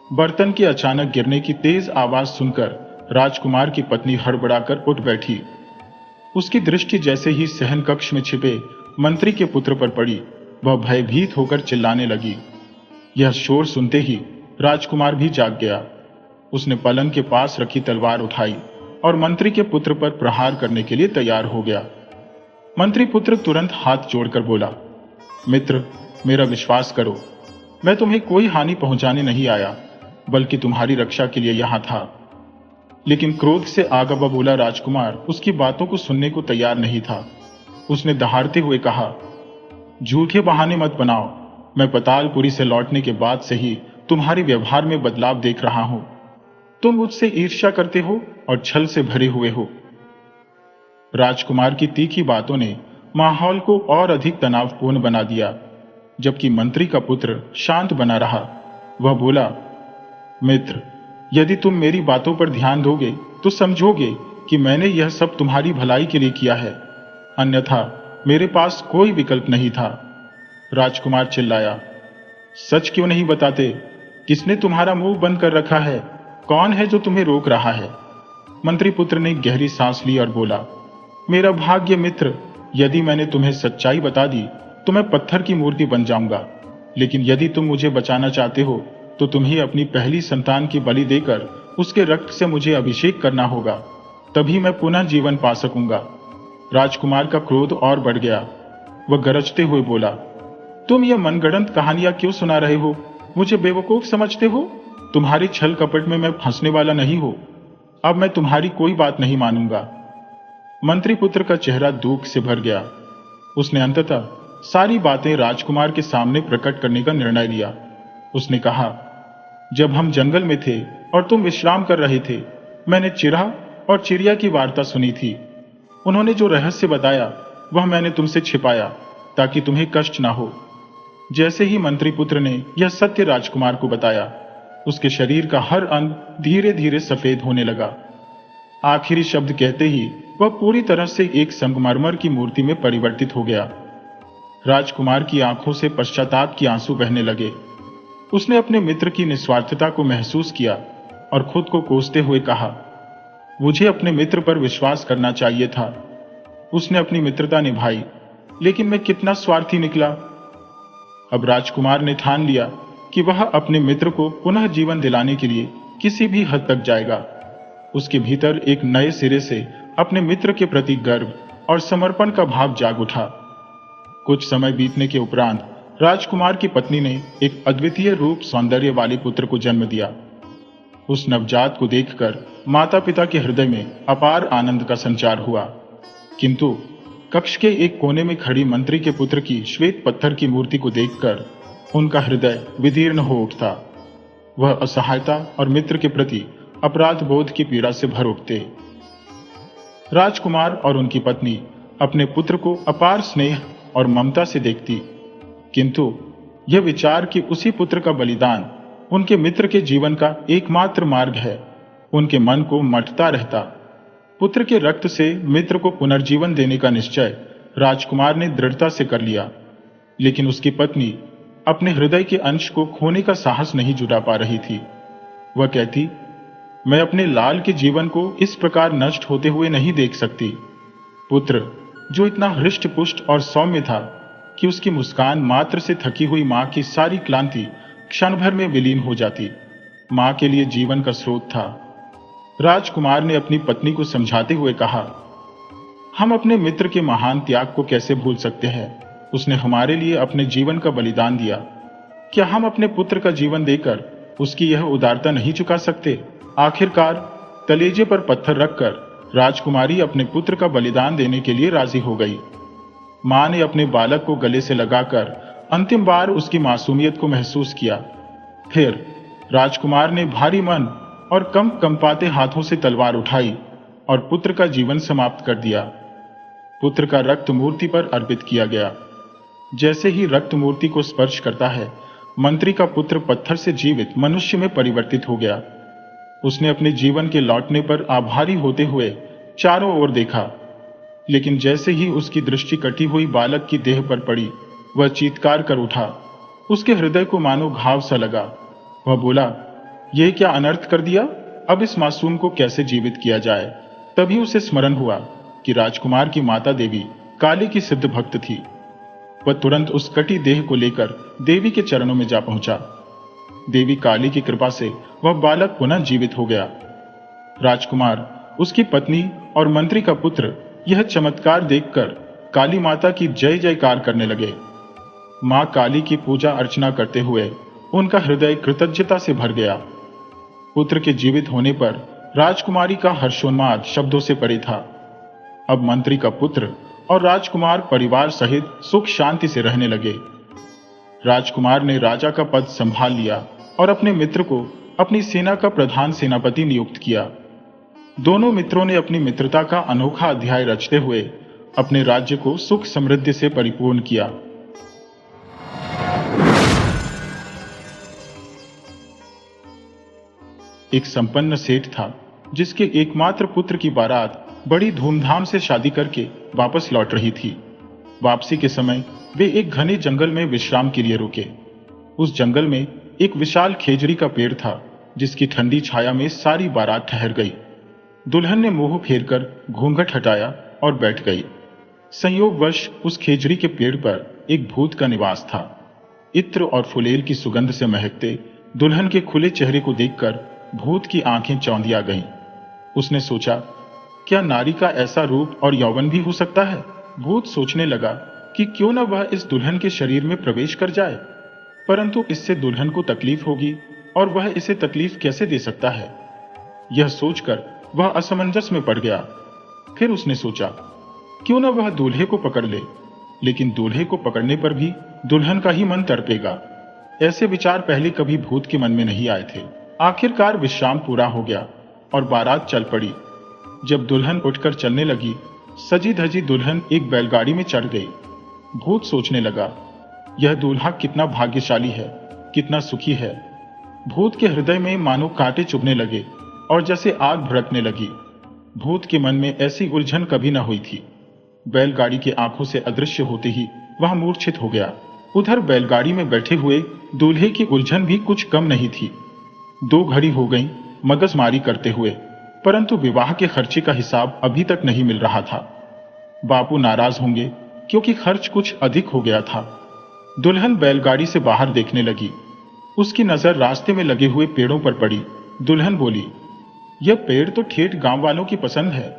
बर्तन के अचानक गिरने की तेज आवाज सुनकर राजकुमार की पत्नी हड़बड़ाकर उठ बैठी। उसकी दृष्टि जैसे ही सहन कक्ष में छिपे मंत्री के पुत्र पर पड़ी, वह भयभीत होकर चिल्लाने लगी। यह शोर सुनते ही राजकुमार भी जाग गया। उसने पलंग के पास रखी तलवार उठाई और मंत्री के पुत्र पर प्रहार करने के लिए तैयार हो गया। मंत्री पुत्र तुरंत हाथ जोड़कर बोला, मित्र, मेरा विश्वास करो, मैं तुम्हें कोई हानि पहुंचाने नहीं आया, बल्कि तुम्हारी रक्षा के लिए यहां था। लेकिन क्रोध से आगा बबूला राजकुमार उसकी बातों को सुनने को तैयार नहीं था। उसने दहाड़ते हुए कहा, झूठे बहाने मत बनाओ। मैं पतालपुरी से लौटने के बाद से ही तुम्हारे व्यवहार में बदलाव देख रहा हूं। तुम मुझसे ईर्ष्या करते हो और छल से भरे हुए हो। राजकुमार की तीखी बातों ने माहौल को और अधिक तनावपूर्ण बना दिया, जबकि मंत्री का पुत्र शांत बना रहा। वह बोला, मित्र, यदि तुम मेरी बातों पर ध्यान दोगे तो समझोगे कि मैंने यह सब तुम्हारी भलाई के लिए किया है, अन्यथा मेरे पास कोई विकल्प नहीं था। राजकुमार चिल्लाया, सच क्यों नहीं बताते? किसने तुम्हारा मुंह बंद कर रखा है? कौन है जो तुम्हें रोक रहा है? मंत्री पुत्र ने गहरी सांस ली और बोला, मेरा भाग्य मित्र, यदि मैंने तुम्हें सच्चाई बता दी तो मैं पत्थर की मूर्ति बन जाऊंगा। लेकिन यदि तुम मुझे बचाना चाहते हो तो तुम्हें अपनी पहली संतान की बलि देकर उसके रक्त से मुझे अभिषेक करना होगा, तभी मैं पुनः जीवन पा सकूंगा। राजकुमार का क्रोध और बढ़ गया। वह गरजते हुए बोला, तुम ये मनगढ़ंत कहानियां क्यों सुना रहे हो? मुझे बेवकूफ समझते हो? तुम्हारी छल कपट में मैं फंसने वाला नहीं हूं। अब मैं तुम्हारी कोई बात नहीं मानूंगा। मंत्री पुत्र का चेहरा दुख से भर गया। उसने अंततः सारी बातें राजकुमार के सामने प्रकट करने का निर्णय लिया। उसने कहा, जब हम जंगल में थे और तुम विश्राम कर रहे थे, मैंने चिरहा और चिड़िया की वार्ता सुनी थी। उन्होंने जो रहस्य बताया वह मैंने तुमसे छिपाया ताकि तुम्हें कष्ट ना हो। जैसे ही मंत्री पुत्र ने यह सत्य राजकुमार को बताया, उसके शरीर का हर अंग धीरे धीरे सफेद होने लगा। आखिरी शब्द कहते ही वह पूरी तरह से एक संगमरमर की मूर्ति में परिवर्तित हो गया। राजकुमार की आंखों से पश्चाताप की आंसू बहने लगे। उसने अपने मित्र की निस्वार्थता को महसूस किया और खुद को कोसते हुए कहा, मुझे अपने मित्र पर विश्वास करना चाहिए था। उसने अपनी मित्रता निभाई, लेकिन मैं कितना स्वार्थी निकला। अब राजकुमार ने ठान लिया कि वह अपने मित्र को पुनः जीवन दिलाने के लिए किसी भी हद तक जाएगा। उसके भीतर एक नए सिरे से अपने मित्र के प्रति गर्व और समर्पण का भाव जाग उठा। कुछ समय बीतने के उपरांत राजकुमार की पत्नी ने एक अद्वितीय रूप सौंदर्य वाले पुत्र को जन्म दिया। उस नवजात को देखकर माता पिता के हृदय में अपार आनंद का संचार हुआ, किंतु कक्ष के एक कोने में खड़ी मंत्री के पुत्र की श्वेत पत्थर की मूर्ति को देखकर उनका हृदय विदीर्ण हो उठता। वह असहायता और मित्र के प्रति अपराध बोध की पीड़ा से भर उठते। राजकुमार और उनकी पत्नी अपने पुत्र को अपार स्नेह और ममता से देखती, किंतु यह विचार कि उसी पुत्र का बलिदान उनके मित्र के जीवन का एकमात्र मार्ग है, उनके मन को मथता रहता। पुत्र के रक्त से मित्र को पुनर्जीवन देने का निश्चय राजकुमार ने दृढ़ता से कर लिया, लेकिन उसकी पत्नी अपने हृदय के अंश को खोने का साहस नहीं जुटा पा रही थी। वह कहती, मैं अपने लाल के जीवन को इस प्रकार नष्ट होते हुए नहीं देख सकती। पुत्र जो इतना हृष्ट पुष्ट और सौम्य था कि उसकी मुस्कान मात्र से थकी हुई मां की सारी क्लांति क्षण भर में विलीन हो जाती, मां के लिए जीवन का स्रोत था। राजकुमार ने अपनी पत्नी को समझाते हुए कहा, हम अपने मित्र के महान त्याग को कैसे भूल सकते हैं? उसने हमारे लिए अपने जीवन का बलिदान दिया। क्या हम अपने पुत्र का जीवन देकर उसकी यह उदारता नहीं चुका सकते? आखिरकार कलेजे पर पत्थर रखकर राजकुमारी अपने पुत्र का बलिदान देने के लिए राजी हो गई। मां ने अपने बालक को गले से लगाकर अंतिम बार उसकी मासूमियत को महसूस किया। फिर राजकुमार ने भारी मन और कंपाते हाथों से तलवार उठाई और पुत्र का जीवन समाप्त कर दिया। पुत्र का रक्त मूर्ति पर अर्पित किया गया। जैसे ही रक्त मूर्ति को स्पर्श करता है, मंत्री का पुत्र पत्थर से जीवित मनुष्य में परिवर्तित हो गया। उसने अपने जीवन के लौटने पर आभारी होते हुए चारों ओर देखा, लेकिन जैसे ही उसकी दृष्टि कटी हुई बालक की देह पर पड़ी, वह चीत्कार कर उठा। उसके हृदय को मानो घाव सा लगा। वह बोला, यह क्या अनर्थ कर दिया? अब इस मासूम को कैसे जीवित किया जाए? तभी उसे स्मरण हुआ कि राजकुमार की माता देवी काली की सिद्ध भक्त थी। वह तुरंत उस कटी देह को लेकर देवी के चरणों में जा पहुंचा। देवी काली की कृपा से वह बालक पुनः जीवित हो गया। राजकुमार, उसकी पत्नी और मंत्री का पुत्र यह चमत्कार देखकर काली माता की जय जयकार करने लगे। मां काली की पूजा अर्चना करते हुए उनका हृदय कृतज्ञता से भर गया। पुत्र के जीवित होने पर राजकुमारी का हर्षोन्माद शब्दों से परे था। अब मंत्री का पुत्र और राजकुमार परिवार सहित सुख शांति से रहने लगे। राजकुमार ने राजा का पद संभाल लिया और अपने मित्र को अपनी सेना का प्रधान सेनापति नियुक्त किया। दोनों मित्रों ने अपनी मित्रता का अनोखा अध्याय रचते हुए अपने राज्य को सुख समृद्धि से परिपूर्ण किया। एक संपन्न सेठ था जिसके एकमात्र पुत्र की बारात बड़ी धूमधाम से शादी करके वापस लौट रही थी। वापसी के समय वे एक घने जंगल में विश्राम के लिए रुके। उस जंगल में एक विशाल खेजड़ी का पेड़ था, जिसकी ठंडी छाया में सारी बारात ठहर गई। दुल्हन ने मुंह फेरकर घूंघट हटाया और बैठ गई। संयोगवश उस खेजड़ी के पेड़ पर एक भूत का निवास था। इत्र और फुलेल की सुगंध से महकते दुल्हन के खुले चेहरे को देखकर भूत की आंखें चौंधिया गईं। उसने सोचा, क्या नारी का ऐसा रूप और यौवन भी हो सकता है? भूत सोचने लगा कि क्यों न वह इस दुल्हन के शरीर में प्रवेश कर जाए, परंतु इससे दुल्हन को तकलीफ होगी और वह इसे तकलीफ कैसे दे सकता है। यह सोचकर वह असमंजस में पड़ गया। फिर उसने सोचा, क्यों न वह दूल्हे को पकड़ ले, लेकिन दूल्हे को पकड़ने पर भी दुल्हन का ही मन तड़पेगा। ऐसे विचार पहले कभी भूत के मन में नहीं आए थे। आखिरकार विश्राम पूरा हो गया और बारात चल पड़ी। जब दुल्हन उठकर चलने लगी, सजी धजी दुल्हन एक बैलगाड़ी में चढ़ गई। भूत सोचने लगा, यह दूल्हा कितना भाग्यशाली है, कितना सुखी है। भूत के हृदय में मानो कांटे चुभने लगे और जैसे आग भड़कने लगी। भूत के मन में ऐसी उलझन कभी न हुई थी। बैलगाड़ी के आंखों से अदृश्य होते ही वह मूर्छित हो गया। उधर बैलगाड़ी में बैठे हुए दूल्हे की उलझन भी कुछ कम नहीं थी। 2 घड़ी हो गई मगजमारी करते हुए, परंतु विवाह के खर्चे का हिसाब अभी तक नहीं मिल रहा था। बापू नाराज होंगे क्योंकि खर्च कुछ अधिक हो गया था। दुल्हन बैलगाड़ी से बाहर देखने लगी। उसकी नजर रास्ते में लगे हुए पेड़ों पर पड़ी। दुल्हन बोली, यह पेड़ तो ठेठ गांव वालों की पसंद है।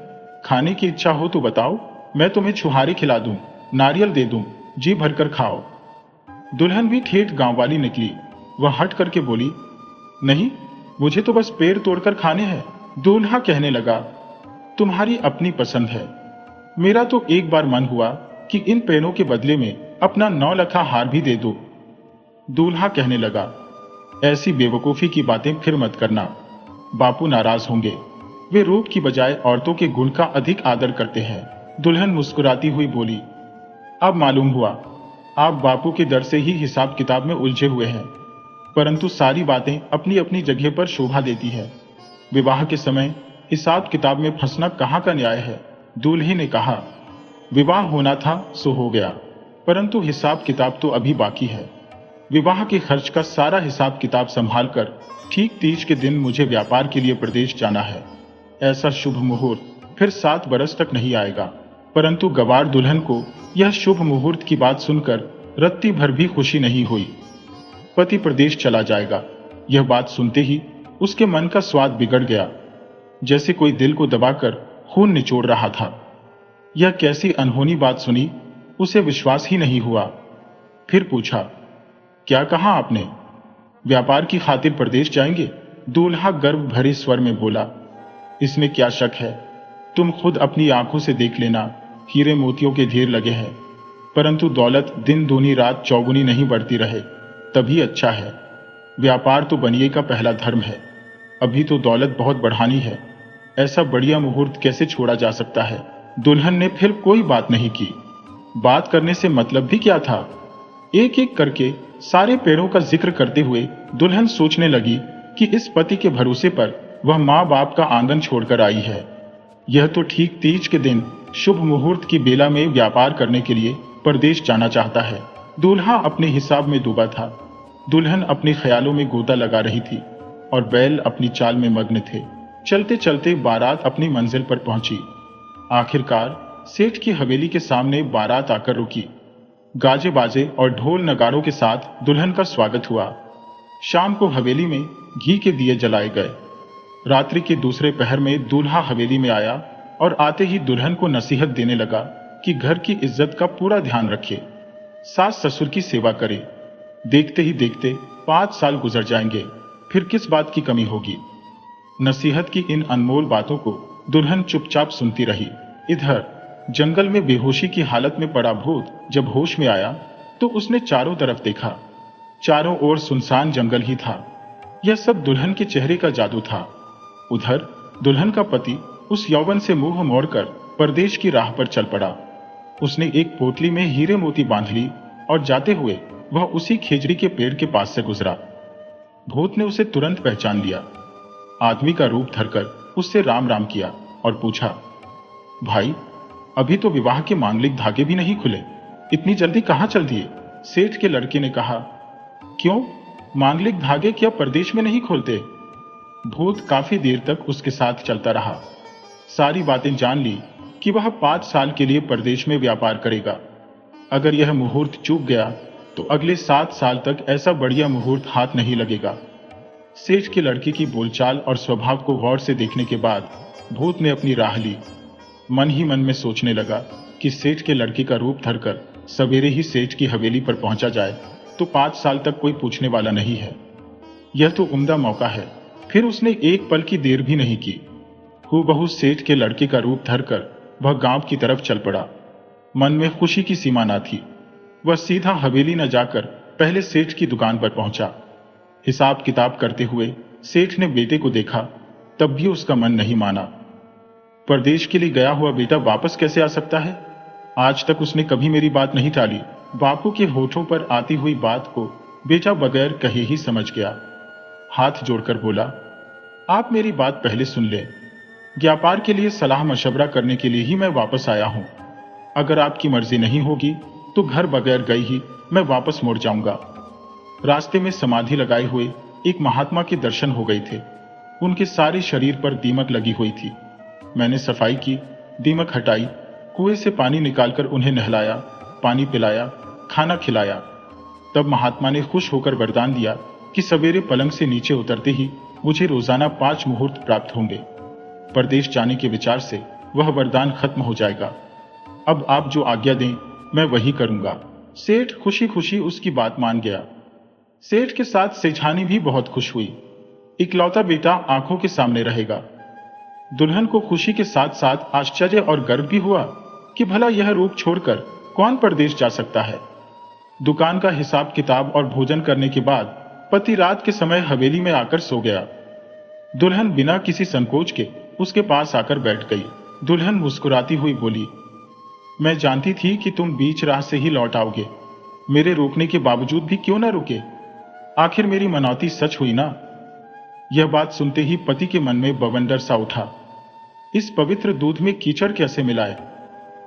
खाने की इच्छा हो तो बताओ, मैं तुम्हें छुहारे खिला दूं, नारियल दे दूं, जी भरकर खाओ। दुल्हन भी ठेठ गांव वाली निकली। वह हट करके बोली, नहीं, मुझे तो बस पेड़ तोड़कर खाने हैं। दूल्हा कहने लगा, तुम्हारी अपनी पसंद है। मेरा तो एक बार मन हुआ कि इन पेड़ों के बदले में अपना 9 लखा हार भी दे दो। दूल्हा कहने लगा, ऐसी बेवकूफी की बातें फिर मत करना, बापू नाराज होंगे। वे रूप की बजाय औरतों के गुण का अधिक आदर करते हैं। दुल्हन मुस्कुराती हुई बोली, अब मालूम हुआ आप बापू के डर से ही हिसाब किताब में उलझे हुए हैं, परंतु सारी बातें अपनी अपनी जगह पर शोभा देती है। विवाह के समय हिसाब किताब में फंसना कहाँ का न्याय है। दूल्हे ने कहा, विवाह होना था सो हो गया, परंतु हिसाब किताब तो अभी बाकी है। विवाह के खर्च का सारा हिसाब किताब संभाल कर ठीक तीज के दिन मुझे व्यापार के लिए प्रदेश जाना है। ऐसा शुभ मुहूर्त फिर 7 बरस तक नहीं आएगा। परंतु गवार दुल्हन को यह शुभ मुहूर्त की बात सुनकर रत्ती भर भी खुशी नहीं हुई। पति प्रदेश चला जाएगा, यह बात सुनते ही उसके मन का स्वाद बिगड़ गया, जैसे कोई दिल को दबाकर खून निचोड़ रहा था। यह कैसी अनहोनी बात सुनी, उसे विश्वास ही नहीं हुआ। फिर पूछा, क्या कहा आपने? व्यापार की खातिर प्रदेश जाएंगे? दूल्हा गर्व भरे स्वर में बोला, इसमें क्या शक है, तुम खुद अपनी आंखों से देख लेना, हीरे मोतियों के ढेर लगे हैं, परंतु दौलत दिन दूनी रात चौगुनी नहीं बढ़ती रहे तभी अच्छा है। व्यापार तो बनिए का पहला धर्म है, अभी तो दौलत बहुत बढ़ानी है, ऐसा बढ़िया मुहूर्त कैसे छोड़ा जा सकता है। दुल्हन ने फिर कोई बात नहीं की। बात करने से मतलब भी क्या था। एक एक करके सारे पेड़ों का जिक्र करते हुए दुल्हन सोचने लगी कि इस पति के भरोसे पर वह माँ बाप का आंगन छोड़कर आई है। यह तो ठीक तीज के दिन शुभ मुहूर्त की बेला में व्यापार करने के लिए परदेश जाना चाहता है। दूल्हा अपने हिसाब में डूबा था, दुल्हन अपने ख्यालों में गोता लगा रही थी और बैल अपनी चाल में मग्न थे। चलते चलते बारात अपनी मंजिल पर पहुंची। आखिरकार सेठ की हवेली के सामने बारात आकर रुकी। गाजे बाजे और ढोल नगारों के साथ दुल्हन का स्वागत हुआ। शाम को हवेली में घी के दिए जलाए गए। रात्रि के दूसरे पहर में दूल्हा हवेली में आया और आते ही दुल्हन को नसीहत देने लगा कि घर की इज्जत का पूरा ध्यान रखे, सास ससुर की सेवा करे। देखते ही देखते 5 साल गुजर जाएंगे, फिर किस बात की कमी होगी। नसीहत की इन अनमोल बातों को दुल्हन चुपचाप सुनती रही। इधर जंगल में बेहोशी की हालत में पड़ा भूत जब होश में आया तो उसने चारों तरफ देखा। चारों ओर सुनसान जंगल ही था। यह सब दुल्हन के चेहरे का जादू था। उधर दुल्हन का पति उस यौवन से मुंह मोड़कर परदेश की राह पर चल पड़ा। उसने एक पोटली में हीरे मोती बांध ली और जाते हुए वह उसी खेजड़ी के पेड़ के पास से गुजरा। भूत ने उसे तुरंत पहचान लिया। आदमी का रूप धरकर उससे राम राम किया और पूछा, भाई, अभी तो विवाह के मांगलिक धागे भी नहीं खुले, इतनी जल्दी कहां चल दिए? सेठ के लड़के ने कहा, क्यों, मांगलिक धागे क्या परदेश में नहीं खोलते? भूत काफी देर तक उसके साथ चलता रहा। सारी बातें जान ली कि वह 5 साल के लिए परदेश में व्यापार करेगा। अगर यह मुहूर्त चूक गया तो अगले 7 साल तक ऐसा बढ़िया मुहूर्त हाथ नहीं लगेगा। सेठ के लड़के की बोलचाल और स्वभाव को गौर से देखने के बाद भूत ने अपनी राह ली। मन ही मन में सोचने लगा कि सेठ के लड़के का रूप धरकर सवेरे ही सेठ की हवेली पर पहुंचा जाए तो 5 साल तक कोई पूछने वाला नहीं है। यह तो उम्दा मौका है। फिर उसने एक पल की देर भी नहीं की। हूबहू सेठ के लड़के का रूप धरकर वह गांव की तरफ चल पड़ा। मन में खुशी की सीमा न थी। वह सीधा हवेली न जाकर पहले सेठ की दुकान पर पहुंचा। हिसाब किताब करते हुए सेठ ने बेटे को देखा, तब भी उसका मन नहीं माना। परदेश के लिए गया हुआ बेटा वापस कैसे आ सकता है? आज तक उसने कभी मेरी बात नहीं टाली। बापू के होठों पर आती हुई बात को बेटा बगैर कहे ही समझ गया। हाथ जोड़कर बोला, आप मेरी बात पहले सुन लें। व्यापार के लिए सलाह मशवरा करने के लिए ही मैं वापस आया हूं। अगर आपकी मर्जी नहीं होगी तो घर बगैर गई ही मैं वापस मुड़ जाऊंगा। रास्ते में समाधि लगाए हुए एक महात्मा के दर्शन हो गए थे। उनके सारे शरीर पर दीमक लगी हुई थी। मैंने सफाई की, दीमक हटाई, कुएं से पानी निकालकर उन्हें नहलाया, पानी पिलाया, खाना खिलाया। तब महात्मा ने खुश होकर वरदान दिया कि सवेरे पलंग से नीचे उतरते ही मुझे रोजाना 5 मुहूर्त प्राप्त होंगे। परदेश जाने के विचार से वह वरदान खत्म हो जाएगा। अब आप जो आज्ञा दें मैं वही करूंगा। सेठ खुशी खुशी उसकी बात मान गया। सेठ के साथ सेठानी भी बहुत खुश हुई। इकलौता बेटा आंखों के सामने रहेगा। दुल्हन को खुशी के साथ साथ आश्चर्य और गर्व भी हुआ कि भला यह रूप छोड़कर कौन परदेश जा सकता है। दुकान का हिसाब किताब और भोजन करने के बाद पति रात के समय हवेली में आकर सो गया। दुल्हन बिना किसी संकोच के उसके पास आकर बैठ गई। दुल्हन मुस्कुराती हुई बोली, मैं जानती थी कि तुम बीच राह से ही लौट आओगे। मेरे रोकने के बावजूद भी क्यों ना रुके? आखिर मेरी मनौती सच हुई ना? यह बात सुनते ही पति के मन में बवंडर सा उठा। इस पवित्र दूध में कीचड़ कैसे मिलाए?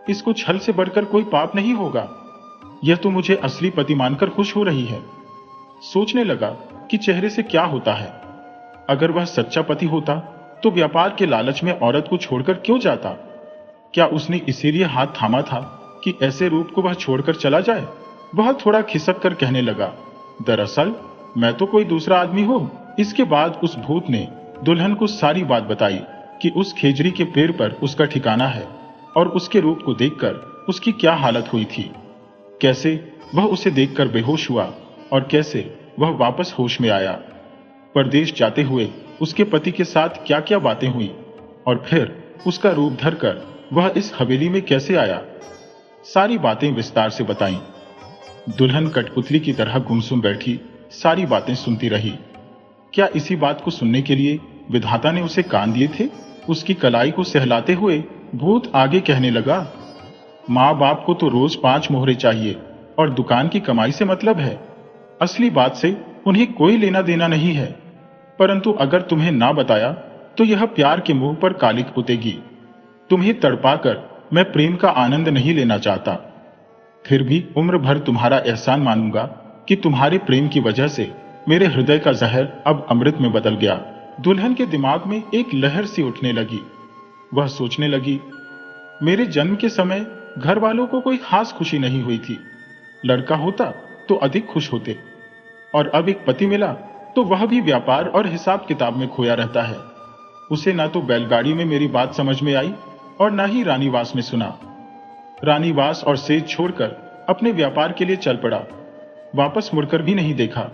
इसको छल से बढ़कर कोई पाप नहीं होगा। यह तो मुझे असली पति मानकर खुश हो रही है। सोचने लगा कि चेहरे से क्या होता है। अगर वह सच्चा पति होता तो व्यापार के लालच में औरत को छोड़कर क्यों जाता? क्या उसने इसीलिए हाथ थामा था कि ऐसे रूप को वह छोड़कर चला जाए? वह थोड़ा खिसक कर कहने लगा, दरअसल मैं तो कोई दूसरा आदमी हूं। इसके बाद उस भूत ने दुल्हन को सारी बात बताई कि उस खेजड़ी के पेड़ पर उसका ठिकाना है और उसके रूप को देखकर उसकी क्या हालत हुई थी, कैसे वह उसे देखकर बेहोश हुआ और कैसे वह वापस होश में आया। परदेश जाते हुए उसके पति के साथ क्या क्या बातें हुई और फिर उसका रूप धरकर वह इस हवेली में कैसे आया। सारी बातें विस्तार से बताईं। दुल्हन कठपुतली की तरह गुमसुम बैठी सारी बातें सुनती रही। क्या इसी बात को सुनने के लिए विधाता ने उसे कान दिए थे? उसकी कलाई को सहलाते हुए भूत आगे कहने लगा, माँ बाप को तो रोज 5 मोहरे चाहिए और दुकान की कमाई से मतलब है। असली बात से उन्हें कोई लेना देना नहीं है। परंतु अगर तुम्हें ना बताया तो यह प्यार के मुंह पर कालिक पुतेगी। तुम्हें तड़पाकर मैं प्रेम का आनंद नहीं लेना चाहता। फिर भी उम्र भर तुम्हारा एहसान मानूंगा कि तुम्हारे प्रेम की वजह से मेरे हृदय का जहर अब अमृत में बदल गया। दुल्हन के दिमाग में एक लहर सी उठने लगी। वह सोचने लगी, मेरे जन्म के समय घर वालों को कोई खास खुशी नहीं हुई थी। लड़का होता तो अधिक खुश होते, और अब एक पति मिला तो वह भी व्यापार और हिसाब किताब में खोया रहता है। उसे ना तो बैलगाड़ी में मेरी बात समझ में आई और ना ही रानीवास में सुना। रानीवास और सेज छोड़कर अपने व्यापार के लिए चल पड़ा, वापस मुड़कर भी नहीं देखा।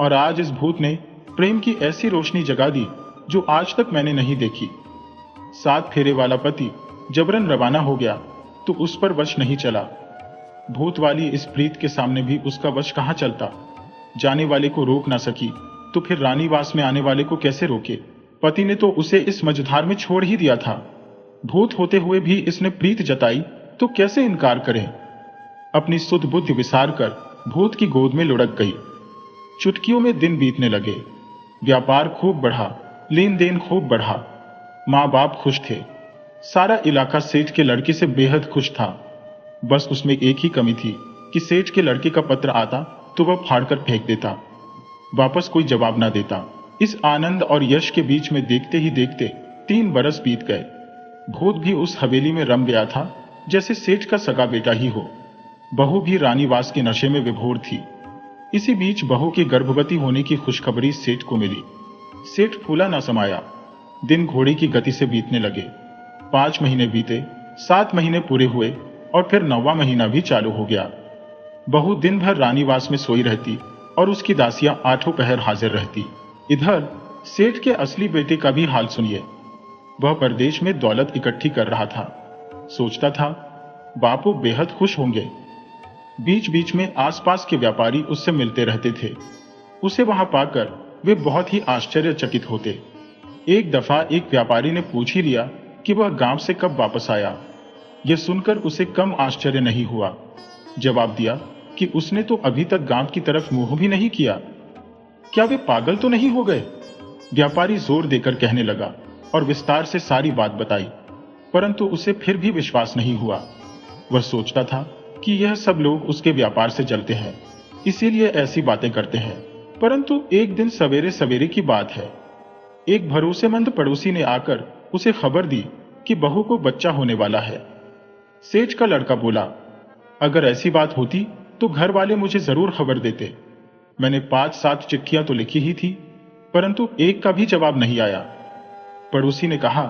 और आज इस भूत ने प्रेम की ऐसी रोशनी जगा दी जो आज तक मैंने नहीं देखी। 7 फेरे वाला पति जबरन रवाना हो गया तो उस पर वश नहीं चला। भूत वाली इस प्रीत के सामने भी उसका वश कहां चलता? जाने वाले को रोक ना सकी तो फिर रानीवास में आने वाले को कैसे रोके? पति ने तो उसे इस मझधार में छोड़ ही दिया था। भूत होते हुए भी इसने प्रीत जताई तो कैसे इनकार करें? अपनी सुध बुद्धि विसार कर भूत की गोद में लुढ़क गई। चुटकियों में दिन बीतने लगे। व्यापार खूब बढ़ा, लेन देन खूब बढ़ा। माँ बाप खुश थे। सारा इलाका सेठ के लड़के से बेहद खुश था। बस उसमें एक ही कमी थी कि सेठ के लड़के का पत्र आता तो वह फाड़कर फेंक देता, वापस कोई जवाब ना देता। इस आनंद और यश के बीच में देखते ही देखते 3 बरस बीत गए। भूत भी उस हवेली में रम गया था जैसे सेठ का सगा बेटा ही हो। बहू भी रानीवास के नशे में विभोर थी। इसी बीच बहू के गर्भवती होने की खुशखबरी सेठ को मिली। सेठ फूला ना समाया। दिन घोड़े की गति से बीतने लगे। 5 महीने बीते, 7 महीने पूरे हुए और फिर 9वां महीना भी चालू हो गया। बहू दिन भर रानीवास में सोई रहती और उसकी दासियां 8 पहर हाजिर रहती। इधर सेठ के असली बेटे का भी हाल सुनिए। वह परदेश में दौलत इकट्ठी कर रहा था। सोचता था बापू बेहद खुश होंगे। बीच बीच में आसपास के व्यापारी उससे मिलते रहते थे। उसे वहां पाकर वे बहुत ही आश्चर्यचकित होते। एक दफा एक व्यापारी ने पूछ ही लिया कि वह गांव से कब वापस आया। यह सुनकर उसे कम आश्चर्य नहीं हुआ। जवाब दिया कि उसने तो अभी तक गांव की तरफ मुंह भी नहीं किया। क्या वे पागल तो नहीं हो गए? व्यापारी जोर देकर कहने लगा और विस्तार से सारी बात बताई, परंतु उसे फिर भी विश्वास नहीं हुआ। वह सोचता था कि यह सब लोग उसके व्यापार से जलते हैं, इसीलिए ऐसी बातें करते हैं। परंतु एक दिन सवेरे सवेरे की बात है, एक भरोसेमंद पड़ोसी ने आकर उसे खबर दी कि बहू को बच्चा होने वाला है। सेठ का लड़का बोला, अगर ऐसी बात होती तो घर वाले मुझे जरूर खबर देते। मैंने 5-7 चिट्ठियां तो लिखी ही थी, परंतु एक का भी जवाब नहीं आया। पड़ोसी ने कहा,